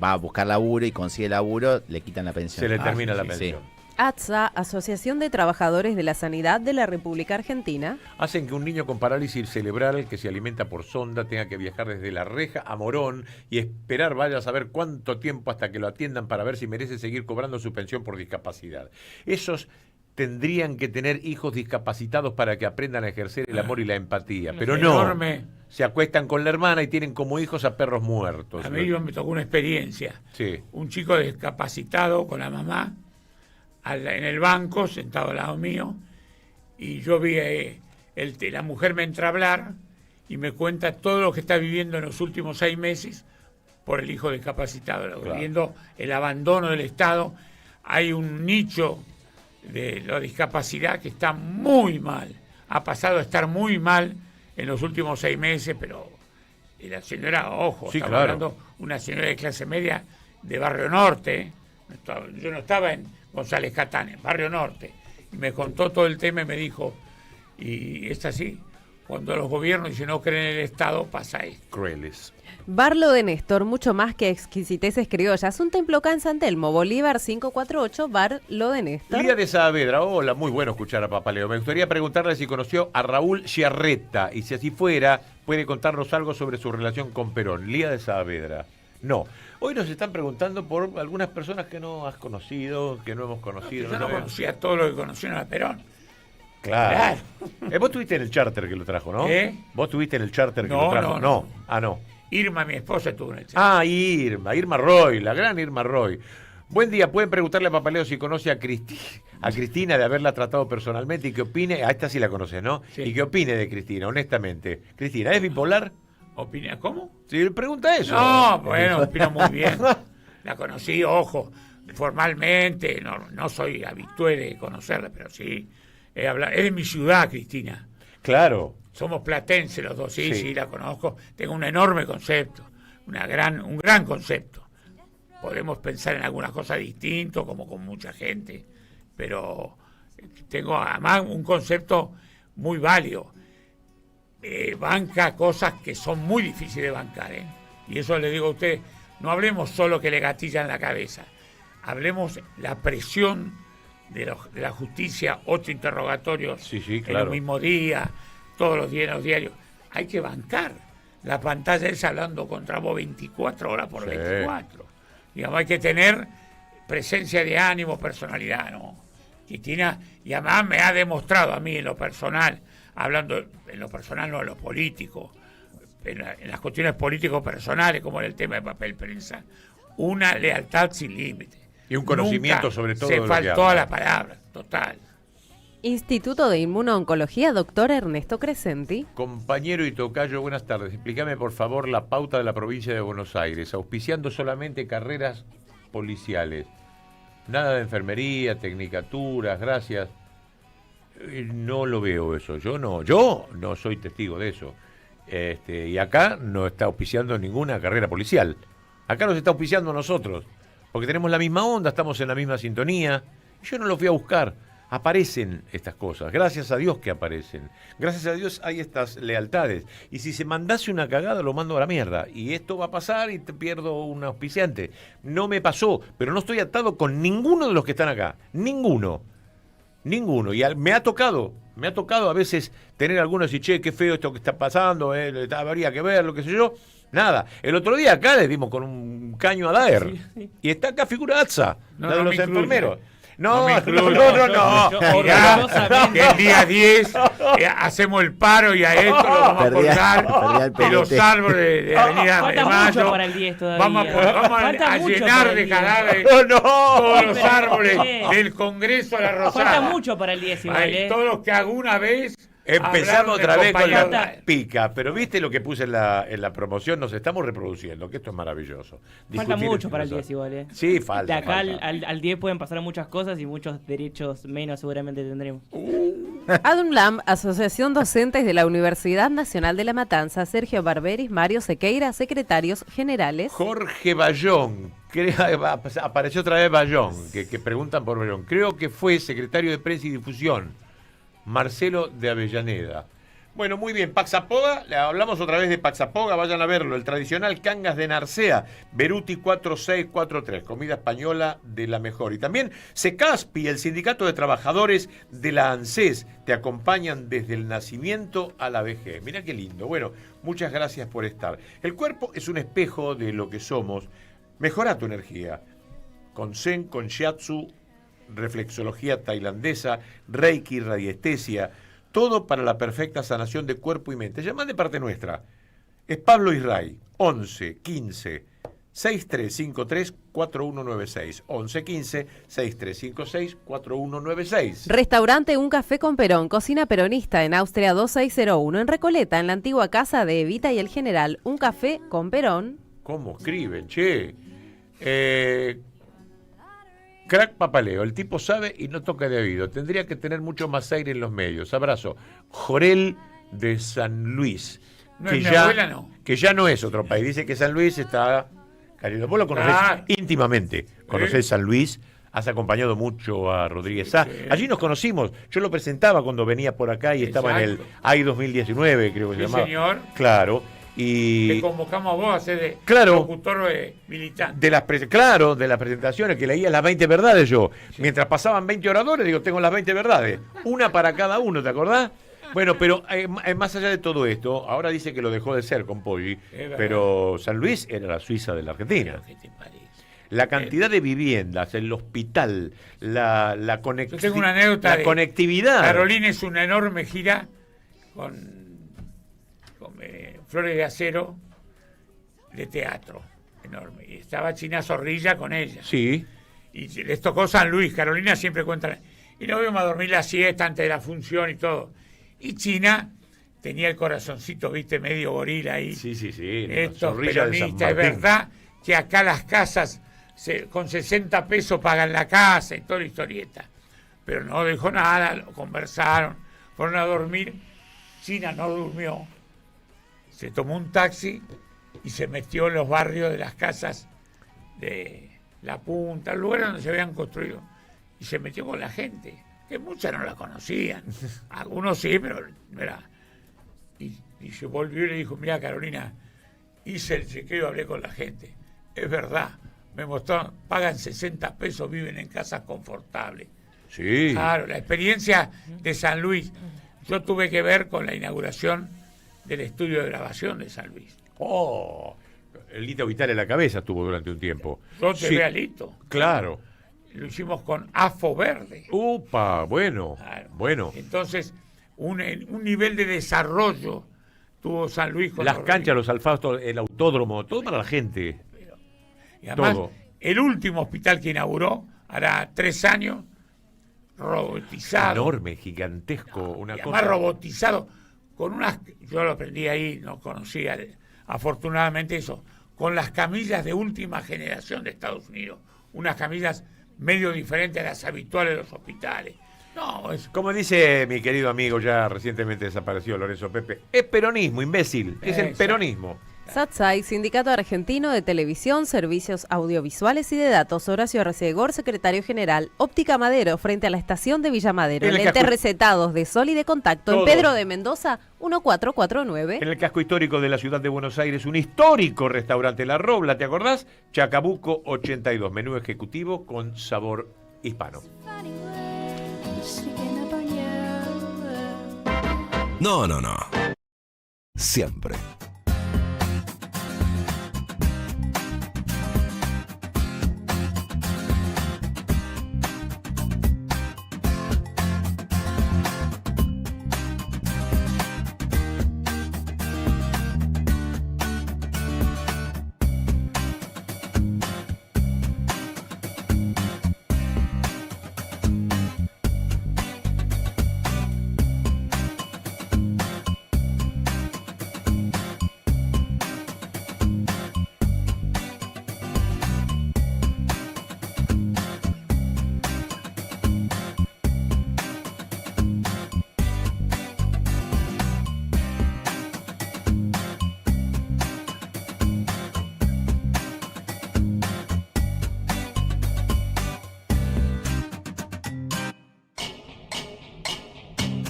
va a buscar laburo y consigue laburo, le quitan la pensión. Se le termina la pensión. Sí. ATSA, Asociación de Trabajadores de la Sanidad de la República Argentina. Hacen que un niño con parálisis cerebral que se alimenta por sonda tenga que viajar desde La Reja a Morón y esperar vaya a saber cuánto tiempo hasta que lo atiendan para ver si merece seguir cobrando su pensión por discapacidad. Esos tendrían que tener hijos discapacitados para que aprendan a ejercer el amor y la empatía, pero no, se acuestan con la hermana y tienen como hijos a perros muertos. A mí me tocó una experiencia, un chico discapacitado con la mamá en el banco, sentado al lado mío, y yo vi, la mujer me entra a hablar y me cuenta todo lo que está viviendo en los últimos 6 meses por el hijo discapacitado, viendo el abandono del Estado. Hay un nicho de la discapacidad que está muy mal, ha pasado a estar muy mal en los últimos 6 meses, pero Y la señora, ojo, Sí, estamos claro. hablando una señora de clase media de Barrio Norte. Yo no estaba en González Catán, en Barrio Norte. Y me contó todo el tema y me dijo, y es así, cuando los gobiernos dicen no creen en el Estado, pasa esto. Crueles. Barlo de Néstor, mucho más que exquisiteces criollas. Un templo acá en San Telmo, Bolívar 548, Barlo de Néstor. Lía de Saavedra, hola, muy bueno escuchar a Papaleo. Me gustaría preguntarle si conoció a Raúl Chiarretta y si así fuera, puede contarnos algo sobre su relación con Perón. Lía de Saavedra. No. Hoy nos están preguntando por algunas personas que no has conocido, que no hemos conocido. Yo no conocía todo lo que conocieron a Perón. Claro. Vos estuviste en el charter que lo trajo, ¿no? ¿Qué? Vos estuviste en el charter que lo trajo. No. Ah, no. Irma, mi esposa, estuvo en el chat. Ah, Irma Roy, la gran Irma Roy. Buen día, pueden preguntarle a Papaleo si conoce a Cristina de haberla tratado personalmente y qué opine, a esta sí la conoces, ¿no? Sí. Y qué opine de Cristina, honestamente. Cristina, ¿es bipolar? ¿Opina cómo? Sí, pregunta eso. No, bueno, opino muy bien. La conocí, ojo, formalmente, no soy habitué de conocerla, pero sí. Es de mi ciudad, Cristina. Claro. Somos platenses los dos, Sí. sí, la conozco. Tengo un enorme concepto, un gran concepto. Podemos pensar en algunas cosas distintas, como con mucha gente, pero tengo además un concepto muy válido. Banca cosas que son muy difíciles de bancar, ¿eh? Y eso le digo a usted, no hablemos solo que le gatillan la cabeza, hablemos la presión de la justicia, 8 interrogatorios en claro. el mismo día, todos los días en los diarios. Hay que bancar. La pantalla es hablando contra vos 24 horas por 24. Digamos, hay que tener presencia de ánimo, personalidad, ¿no? Cristina, y además me ha demostrado a mí en lo personal, hablando en lo personal, no en lo político, en las cuestiones político-personales, como en el tema de papel prensa, una lealtad sin límite. Y un conocimiento Nunca sobre todo se de lo que faltó habla. a la palabra, total. Instituto de Inmunooncología, doctor Ernesto Crescenti. Compañero y tocayo, buenas tardes. Explícame, por favor, la pauta de la provincia de Buenos Aires, auspiciando solamente carreras policiales. Nada de enfermería, tecnicaturas, gracias. No lo veo eso. Yo no soy testigo de eso. Y acá no está auspiciando ninguna carrera policial. Acá nos está auspiciando a nosotros, porque tenemos la misma onda, estamos en la misma sintonía. Yo no lo fui a buscar. Aparecen estas cosas, gracias a Dios que aparecen. Gracias a Dios hay estas lealtades. Y si se mandase una cagada, lo mando a la mierda. Y esto va a pasar y te pierdo un auspiciante. No me pasó, pero no estoy atado con ninguno de los que están acá. Ninguno. Y me ha tocado a veces tener algunos y che, qué feo esto que está pasando, habría que ver, lo que sé yo. Nada. El otro día acá le dimos con un caño a Daer. Sí. Y está acá figura ATSA, la de los enfermeros. No. Mirá, que el día 10 hacemos el paro y a esto lo vamos a colgar de los árboles de Avenida de Mayo. Para el 10 todavía. Vamos a llenar de cadáveres todos los árboles del Congreso de la Rosada. Falta mucho para el 10 igual, Todos los que alguna vez empezamos otra vez con la pica, pero viste lo que puse en la promoción, nos estamos reproduciendo, que esto es maravilloso. Falta mucho para el 10 igual, ¿eh? Sí, falta. De acá al 10 pueden pasar muchas cosas y muchos derechos menos seguramente tendremos. ADUNLAM, Asociación Docentes de la Universidad Nacional de La Matanza, Sergio Barberis, Mario Sequeira, secretarios generales. Jorge Bayón, apareció otra vez Bayón, que preguntan por Bayón. Creo que fue secretario de Prensa y Difusión. Marcelo de Avellaneda. Bueno, muy bien, Paxapoga, hablamos otra vez de Paxapoga, vayan a verlo, el tradicional Cangas de Narcea, Beruti 4643, comida española de la mejor. Y también Secaspi, el Sindicato de Trabajadores de la ANSES, te acompañan desde el nacimiento a la vejez. Mirá qué lindo. Bueno, muchas gracias por estar. El cuerpo es un espejo de lo que somos. Mejora tu energía. Con Zen, con Shiatsu, reflexología tailandesa, Reiki, radiestesia, todo para la perfecta sanación de cuerpo y mente. Llama de parte nuestra. Es Pablo Isray, 11 15 6353 4196. 11 15 6356 4196. Restaurante Un Café con Perón, cocina peronista en Austria 2601, en Recoleta, en la antigua casa de Evita y el General. Un Café con Perón. ¿Cómo escriben, che? Crack Papaleo, el tipo sabe y no toca de oído. Tendría que tener mucho más aire en los medios. Abrazo. Jorel de San Luis. No es mi abuela, no. Que ya no es otro país. Dice que San Luis está caliente. Vos lo conocés íntimamente. Conocés San Luis. Has acompañado mucho a Rodríguez Sá. Sí. Allí nos conocimos. Yo lo presentaba cuando venía por acá y estaba en el AI 2019, creo que se llamaba. Señor. Claro. Y te convocamos a vos a ser de locutor militante. De las presentaciones que leía las 20 verdades yo. Sí. Mientras pasaban 20 oradores, digo, tengo las 20 verdades. Una para cada uno, ¿te acordás? Bueno, pero más allá de todo esto, ahora dice que lo dejó de ser con Poggi, pero San Luis era la Suiza de la Argentina. La cantidad de viviendas, el hospital, la conectividad. Yo tengo una anécdota la conectividad. Carolina es una enorme gira con Flores de Acero de teatro, enorme. Y estaba China Zorrilla con ella. Sí. Y les tocó San Luis. Carolina siempre cuenta. Y nos íbamos a dormir la siesta antes de la función y todo. Y China tenía el corazoncito, viste, medio gorila ahí. Sí. Estos peronistas, es verdad que acá las casas con 60 pesos pagan la casa y toda la historieta. Pero no dejó nada, lo conversaron, fueron a dormir. China no durmió. Se tomó un taxi y se metió en los barrios de las casas de La Punta, el lugar donde se habían construido. Y se metió con la gente, que muchas no la conocían. Algunos sí, pero no era. Y se volvió y le dijo, mira Carolina, hice el chequeo, hablé con la gente. Es verdad, me mostraron, pagan 60 pesos, viven en casas confortables. Sí. Claro, la experiencia de San Luis. Yo tuve que ver con la inauguración del estudio de grabación de San Luis. Oh, el Lito Vitale en la cabeza estuvo durante un tiempo. Yo te veo a Lito. Claro. Lo hicimos con AFO Verde. Upa, bueno. Claro. Bueno. Entonces, un nivel de desarrollo tuvo San Luis con las canchas, los alfastos, el autódromo, todo para la gente. Y además, todo. El último hospital que inauguró, hará 3 años, robotizado. Enorme, gigantesco, una cosa. Además robotizado, con unas, yo lo aprendí ahí, no conocía afortunadamente eso, con las camillas de última generación de Estados Unidos, unas camillas medio diferentes a las habituales de los hospitales. No, es... Como dice mi querido amigo ya recientemente desaparecido, Lorenzo Pepe, es peronismo, imbécil, es el peronismo. SATSAI, Sindicato Argentino de Televisión, Servicios Audiovisuales y de Datos, Horacio Arcegor, Secretario General, Óptica Madero, frente a la estación de Villa Madero, lentes recetados de sol y de contacto, en Pedro de Mendoza, 1449. En el casco histórico de la ciudad de Buenos Aires, un histórico restaurante La Robla, ¿te acordás? Chacabuco 82, menú ejecutivo con sabor hispano. No. Siempre.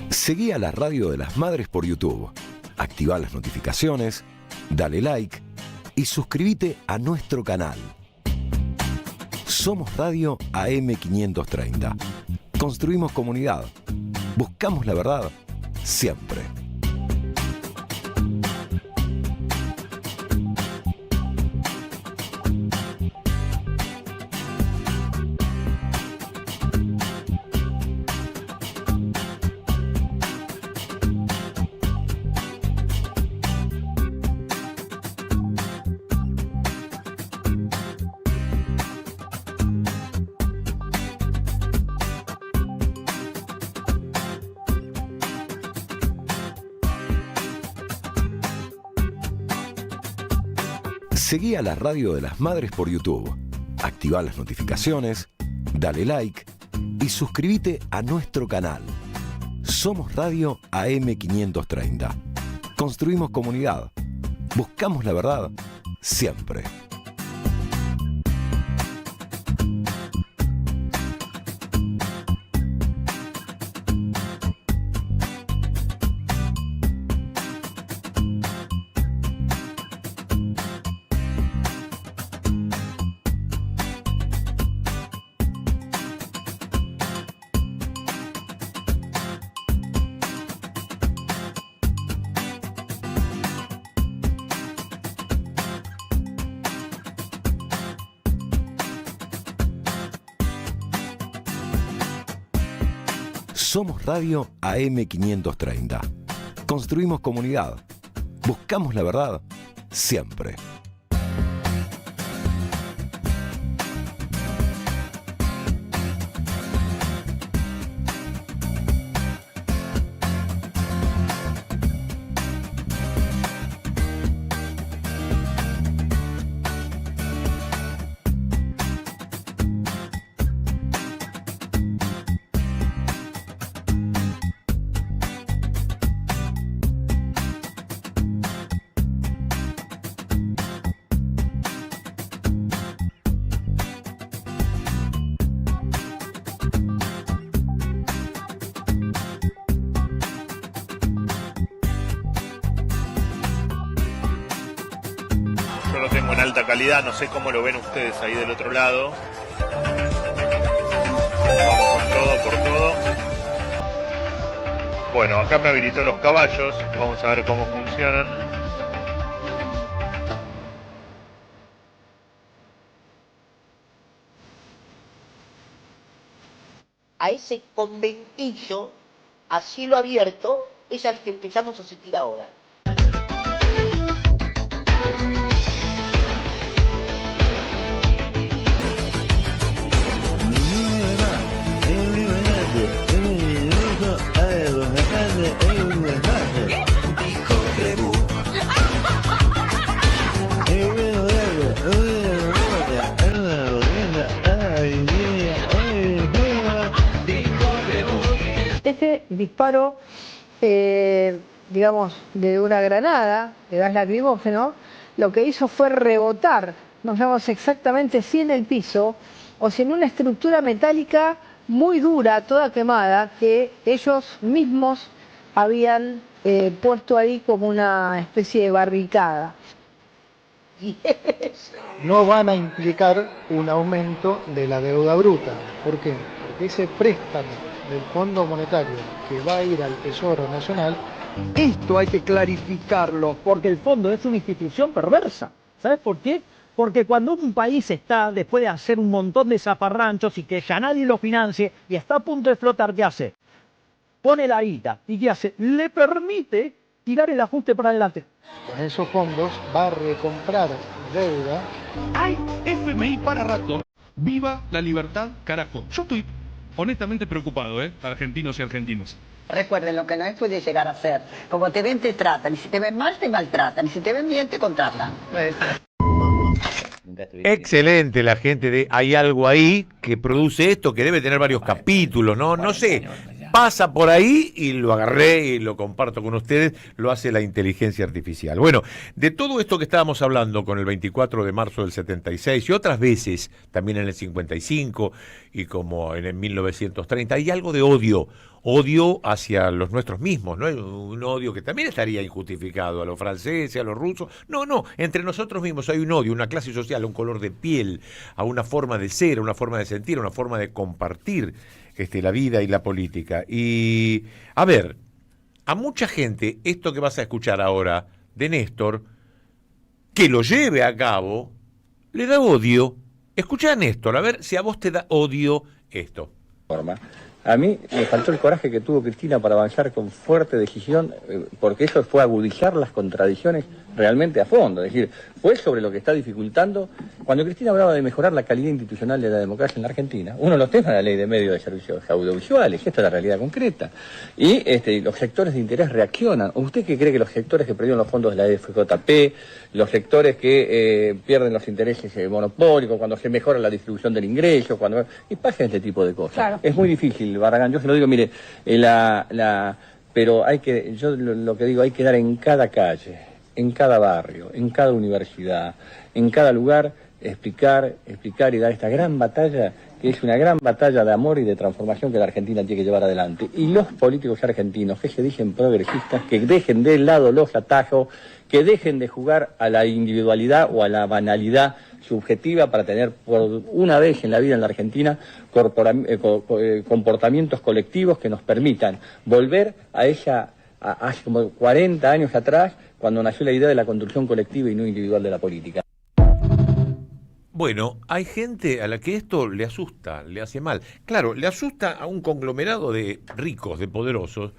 Seguí a la Radio de las Madres por YouTube. Activá las notificaciones, dale like y suscríbete a nuestro canal. Somos Radio AM530. Construimos comunidad. Buscamos la verdad siempre. Seguí a la Radio de las Madres por YouTube. Activá las notificaciones, dale like y suscríbete a nuestro canal. Somos Radio AM530. Construimos comunidad. Buscamos la verdad siempre. Somos Radio AM530. Construimos comunidad. Buscamos la verdad siempre. Yo lo tengo en alta calidad, no sé cómo lo ven ustedes ahí del otro lado. Vamos con todo, por todo. Bueno, acá me habilitó los caballos, vamos a ver cómo funcionan. A ese conventillo a cielo abierto es al que empezamos a sentir ahora. Este disparo, digamos, de una granada, de gas lacrimógeno, lo que hizo fue rebotar, no sabemos exactamente si en el piso o si en una estructura metálica muy dura, toda quemada, que ellos mismos habían puesto ahí como una especie de barricada. No van a implicar un aumento de la deuda bruta. ¿Por qué? Porque ese préstamo del Fondo Monetario que va a ir al Tesoro Nacional, esto hay que clarificarlo, porque el fondo es una institución perversa. ¿Sabes por qué? Porque cuando un país está, después de hacer un montón de zafarranchos y que ya nadie lo financie y está a punto de explotar, ¿qué hace? Pone la guita. ¿Y qué hace? Le permite tirar el ajuste para adelante. Con esos fondos va a recomprar deuda. ¡Ay, FMI para rato! ¡Viva la libertad, carajo! Yo estoy honestamente preocupado, argentinos y argentinos. Recuerden, lo que no es puede llegar a ser. Como te ven, te tratan. Y si te ven mal, te maltratan. Y si te ven bien, te contratan. Excelente la gente de Hay Algo Ahí que produce esto, que debe tener varios capítulos, ¿no? No sé, pasa por ahí y lo agarré y lo comparto con ustedes, lo hace la inteligencia artificial. Bueno, de todo esto que estábamos hablando con el 24 de marzo del 76 y otras veces, también en el 55 y como en el 1930, hay algo de odio hacia los nuestros mismos, ¿no? Un odio que también estaría injustificado a los franceses, a los rusos. No, entre nosotros mismos hay un odio, una clase social, un color de piel, a una forma de ser, a una forma de sentir, a una forma de compartir la vida y la política. Y, a ver, a mucha gente, esto que vas a escuchar ahora de Néstor, que lo lleve a cabo, le da odio. Escucha a Néstor, a ver si a vos te da odio esto. A mí me faltó el coraje que tuvo Cristina para avanzar con fuerte decisión, porque eso fue agudizar las contradicciones realmente a fondo. Es decir, fue sobre lo que está dificultando. Cuando Cristina hablaba de mejorar la calidad institucional de la democracia en la Argentina, uno de los temas de la ley de medios de servicios audiovisuales, esto es la realidad concreta. Y los sectores de interés reaccionan. ¿Usted qué cree que los sectores que perdieron los fondos de la FJP, los sectores que pierden los intereses monopólicos, cuando se mejora la distribución del ingreso, y pasan este tipo de cosas? Claro. Es muy difícil, Barragán, yo se lo digo, mire, pero yo lo que digo, hay que dar en cada calle, en cada barrio, en cada universidad, en cada lugar, explicar y dar esta gran batalla, que es una gran batalla de amor y de transformación que la Argentina tiene que llevar adelante. Y los políticos argentinos que se dicen progresistas, que dejen de lado los atajos, que dejen de jugar a la individualidad o a la banalidad subjetiva para tener por una vez en la vida en la Argentina comportamientos colectivos que nos permitan volver a hace como 40 años atrás, cuando nació la idea de la construcción colectiva y no individual de la política. Bueno, hay gente a la que esto le asusta, le hace mal. Claro, le asusta a un conglomerado de ricos, de poderosos,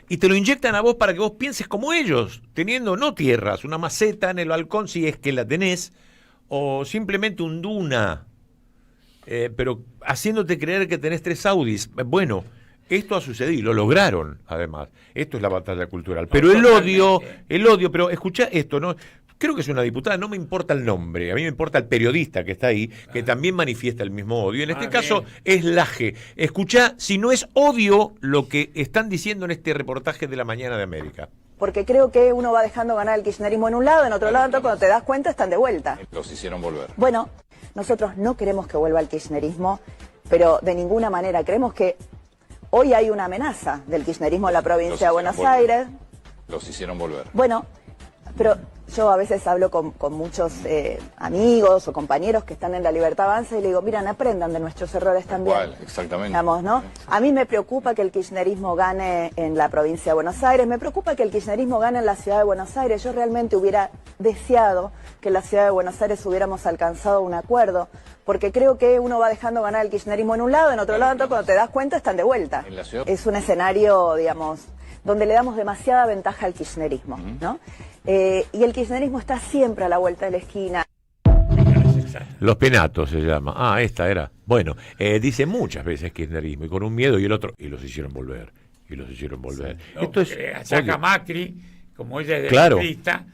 y te lo inyectan a vos para que vos pienses como ellos, teniendo no tierras, una maceta en el balcón si es que la tenés, o simplemente un duna, pero haciéndote creer que tenés 3 Audis. Bueno, esto ha sucedido y lo lograron, además. Esto es la batalla cultural. Pero el odio, pero escuchá esto, ¿no? Creo que es una diputada, no me importa el nombre, a mí me importa el periodista que está ahí, que también manifiesta el mismo odio. En este caso es Laje. Escuchá, si no es odio lo que están diciendo en este reportaje de La Mañana de América. Porque creo que uno va dejando ganar el kirchnerismo en un lado, en otro lado, entonces cuando te das cuenta están de vuelta. Los hicieron volver. Bueno, nosotros no queremos que vuelva el kirchnerismo, pero de ninguna manera. Creemos que hoy hay una amenaza del kirchnerismo en la provincia de Buenos Aires. Los hicieron volver. Bueno, pero yo a veces hablo con muchos amigos o compañeros que están en la Libertad Avanza y le digo, miren, aprendan de nuestros errores también. ¿Cuál? Exactamente. Digamos, ¿no? A mí me preocupa que el kirchnerismo gane en la provincia de Buenos Aires, me preocupa que el kirchnerismo gane en la ciudad de Buenos Aires. Yo realmente hubiera deseado que en la ciudad de Buenos Aires hubiéramos alcanzado un acuerdo, porque creo que uno va dejando ganar el kirchnerismo en un lado, en otro lado, entonces cuando te das cuenta están de vuelta. ¿En la ciudad? Es un escenario, digamos, donde le damos demasiada ventaja al kirchnerismo, ¿no? Y el kirchnerismo está siempre a la vuelta de la esquina. Los penatos se llama. Ah, esta era. Bueno, dice muchas veces kirchnerismo, y con un miedo y el otro, y los hicieron volver, y los hicieron volver. No, esto es achaca a Macri, como ella es claro. Lista,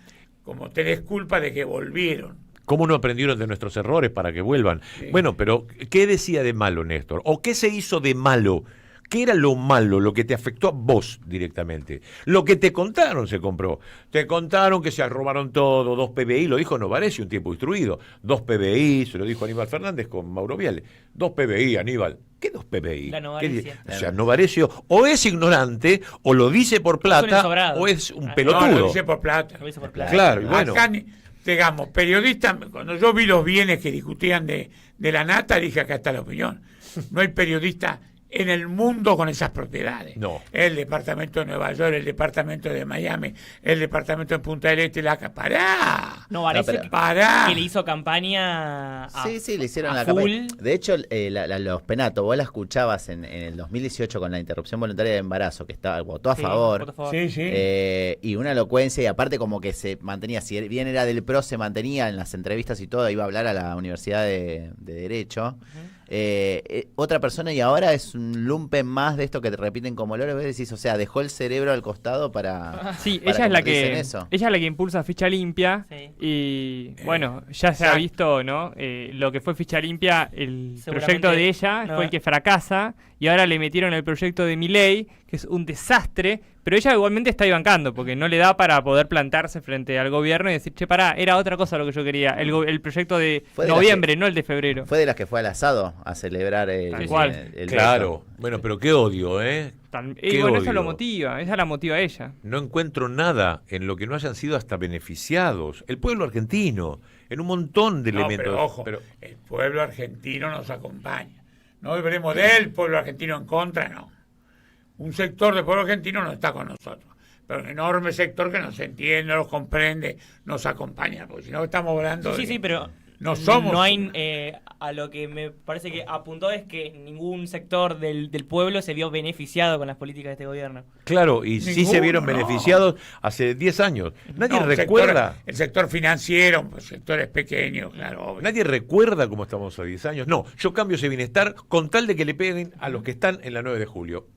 como tenés culpa de que volvieron. ¿Cómo no aprendieron de nuestros errores para que vuelvan? Sí. Bueno, pero ¿qué decía de malo Néstor? ¿O qué se hizo de malo? ¿Qué era lo malo, lo que te afectó a vos directamente? Lo que te contaron se compró. Te contaron que se robaron todo, 2 PBI, lo dijo Novarecio, un tiempo instruido. 2 PBI, se lo dijo Aníbal Fernández con Mauro Viale. 2 PBI, Aníbal. ¿Qué 2 PBI? La Novarecia. O sea, Novarecio o es ignorante, o lo dice por plata, o es un pelotudo. No, lo dice por plata. Lo dice por plata. Claro, y bueno. Acá, digamos, periodistas, cuando yo vi los bienes que discutían de la nata, dije, acá está la opinión. No hay periodista en el mundo con esas propiedades. No. El departamento de Nueva York, el departamento de Miami, el departamento de Punta del Este, ¡pará! No, parece que le hizo campaña a Sí, le hicieron la full. campaña. De hecho, los penatos, vos la escuchabas en el 2018 con la interrupción voluntaria de embarazo, que votó a favor. Sí. Y una elocuencia, y aparte como que se mantenía, si bien era del PRO, se mantenía en las entrevistas y todo, iba a hablar a la Universidad de Derecho. Otra persona, y ahora es un lumpen más de esto que te repiten como loro, vos decís, o sea, dejó el cerebro al costado para ella es la que impulsa Ficha Limpia. Sí. Y bueno, ya se ha visto, ¿no? Lo que fue Ficha Limpia, el proyecto de ella fue el que fracasa, y ahora le metieron el proyecto de Milei, que es un desastre, pero ella igualmente está ahí bancando, porque no le da para poder plantarse frente al gobierno y decir, che, pará, era otra cosa lo que yo quería, el proyento de noviembre, no el de febrero. Fue de las que fue al asado a celebrar el claro, bueno, pero qué odio, ¿eh? Y bueno, eso lo motiva, esa la motiva a ella. No encuentro nada en lo que no hayan sido hasta beneficiados. El pueblo argentino, en un montón de elementos. Pero ojo, el pueblo argentino nos acompaña. No veremos del pueblo argentino en contra, no. Un sector del pueblo argentino no está con nosotros, pero un enorme sector que nos entiende, nos comprende, nos acompaña, porque si no estamos hablando Sí, pero no somos... No hay, a lo que me parece que apuntó es que ningún sector del pueblo se vio beneficiado con las políticas de este gobierno. Claro, y sí se vieron beneficiados hace 10 años. Nadie recuerda... El sector financiero, pues, sectores pequeños, claro. Obvio. Nadie recuerda cómo estamos a 10 años. No, yo cambio ese bienestar con tal de que le peguen a los que están en la 9 de julio.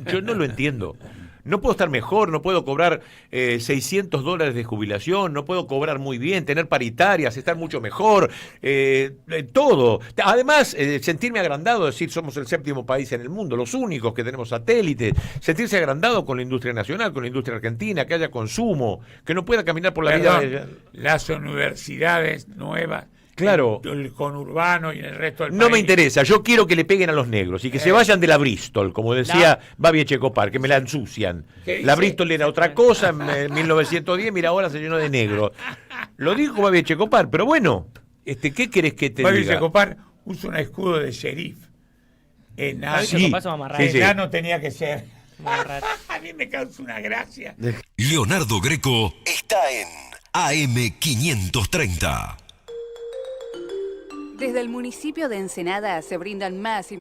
Yo no lo entiendo. No puedo estar mejor, no puedo cobrar $600 de jubilación, no puedo cobrar muy bien, tener paritarias, estar mucho mejor, todo. Además, sentirme agrandado, decir somos el 7º país en el mundo, los únicos que tenemos satélites, sentirse agrandado con la industria nacional, con la industria argentina, que haya consumo, que no pueda caminar por la vida. Las universidades nuevas. Claro. El conurbano y el resto del país. No me interesa, yo quiero que le peguen a los negros y que se vayan de la Bristol, como decía Babi Echecopar, que me la ensucian. La Bristol era otra cosa en 1910, mira, ahora se llenó de negros. Lo dijo Babi Echecopar, pero bueno, ¿qué querés que te diga? Babi Echecopar usa un escudo de sheriff. No tenía que ser. A mí me causa una gracia. Leonardo Greco está en AM530. Desde el municipio de Ensenada se brindan más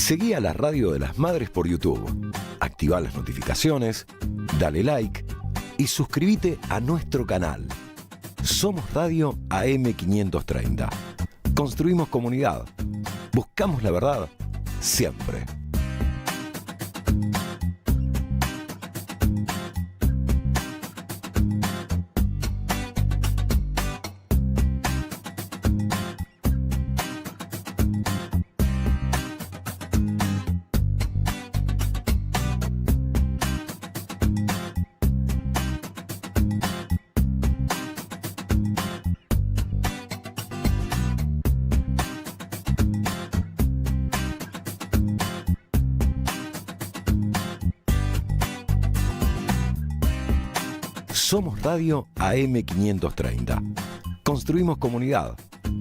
Seguí a la Radio de las Madres por YouTube. Activá las notificaciones, dale like y suscríbete a nuestro canal. Somos Radio AM530. Construimos comunidad. Buscamos la verdad siempre. Somos Radio AM530. Construimos comunidad.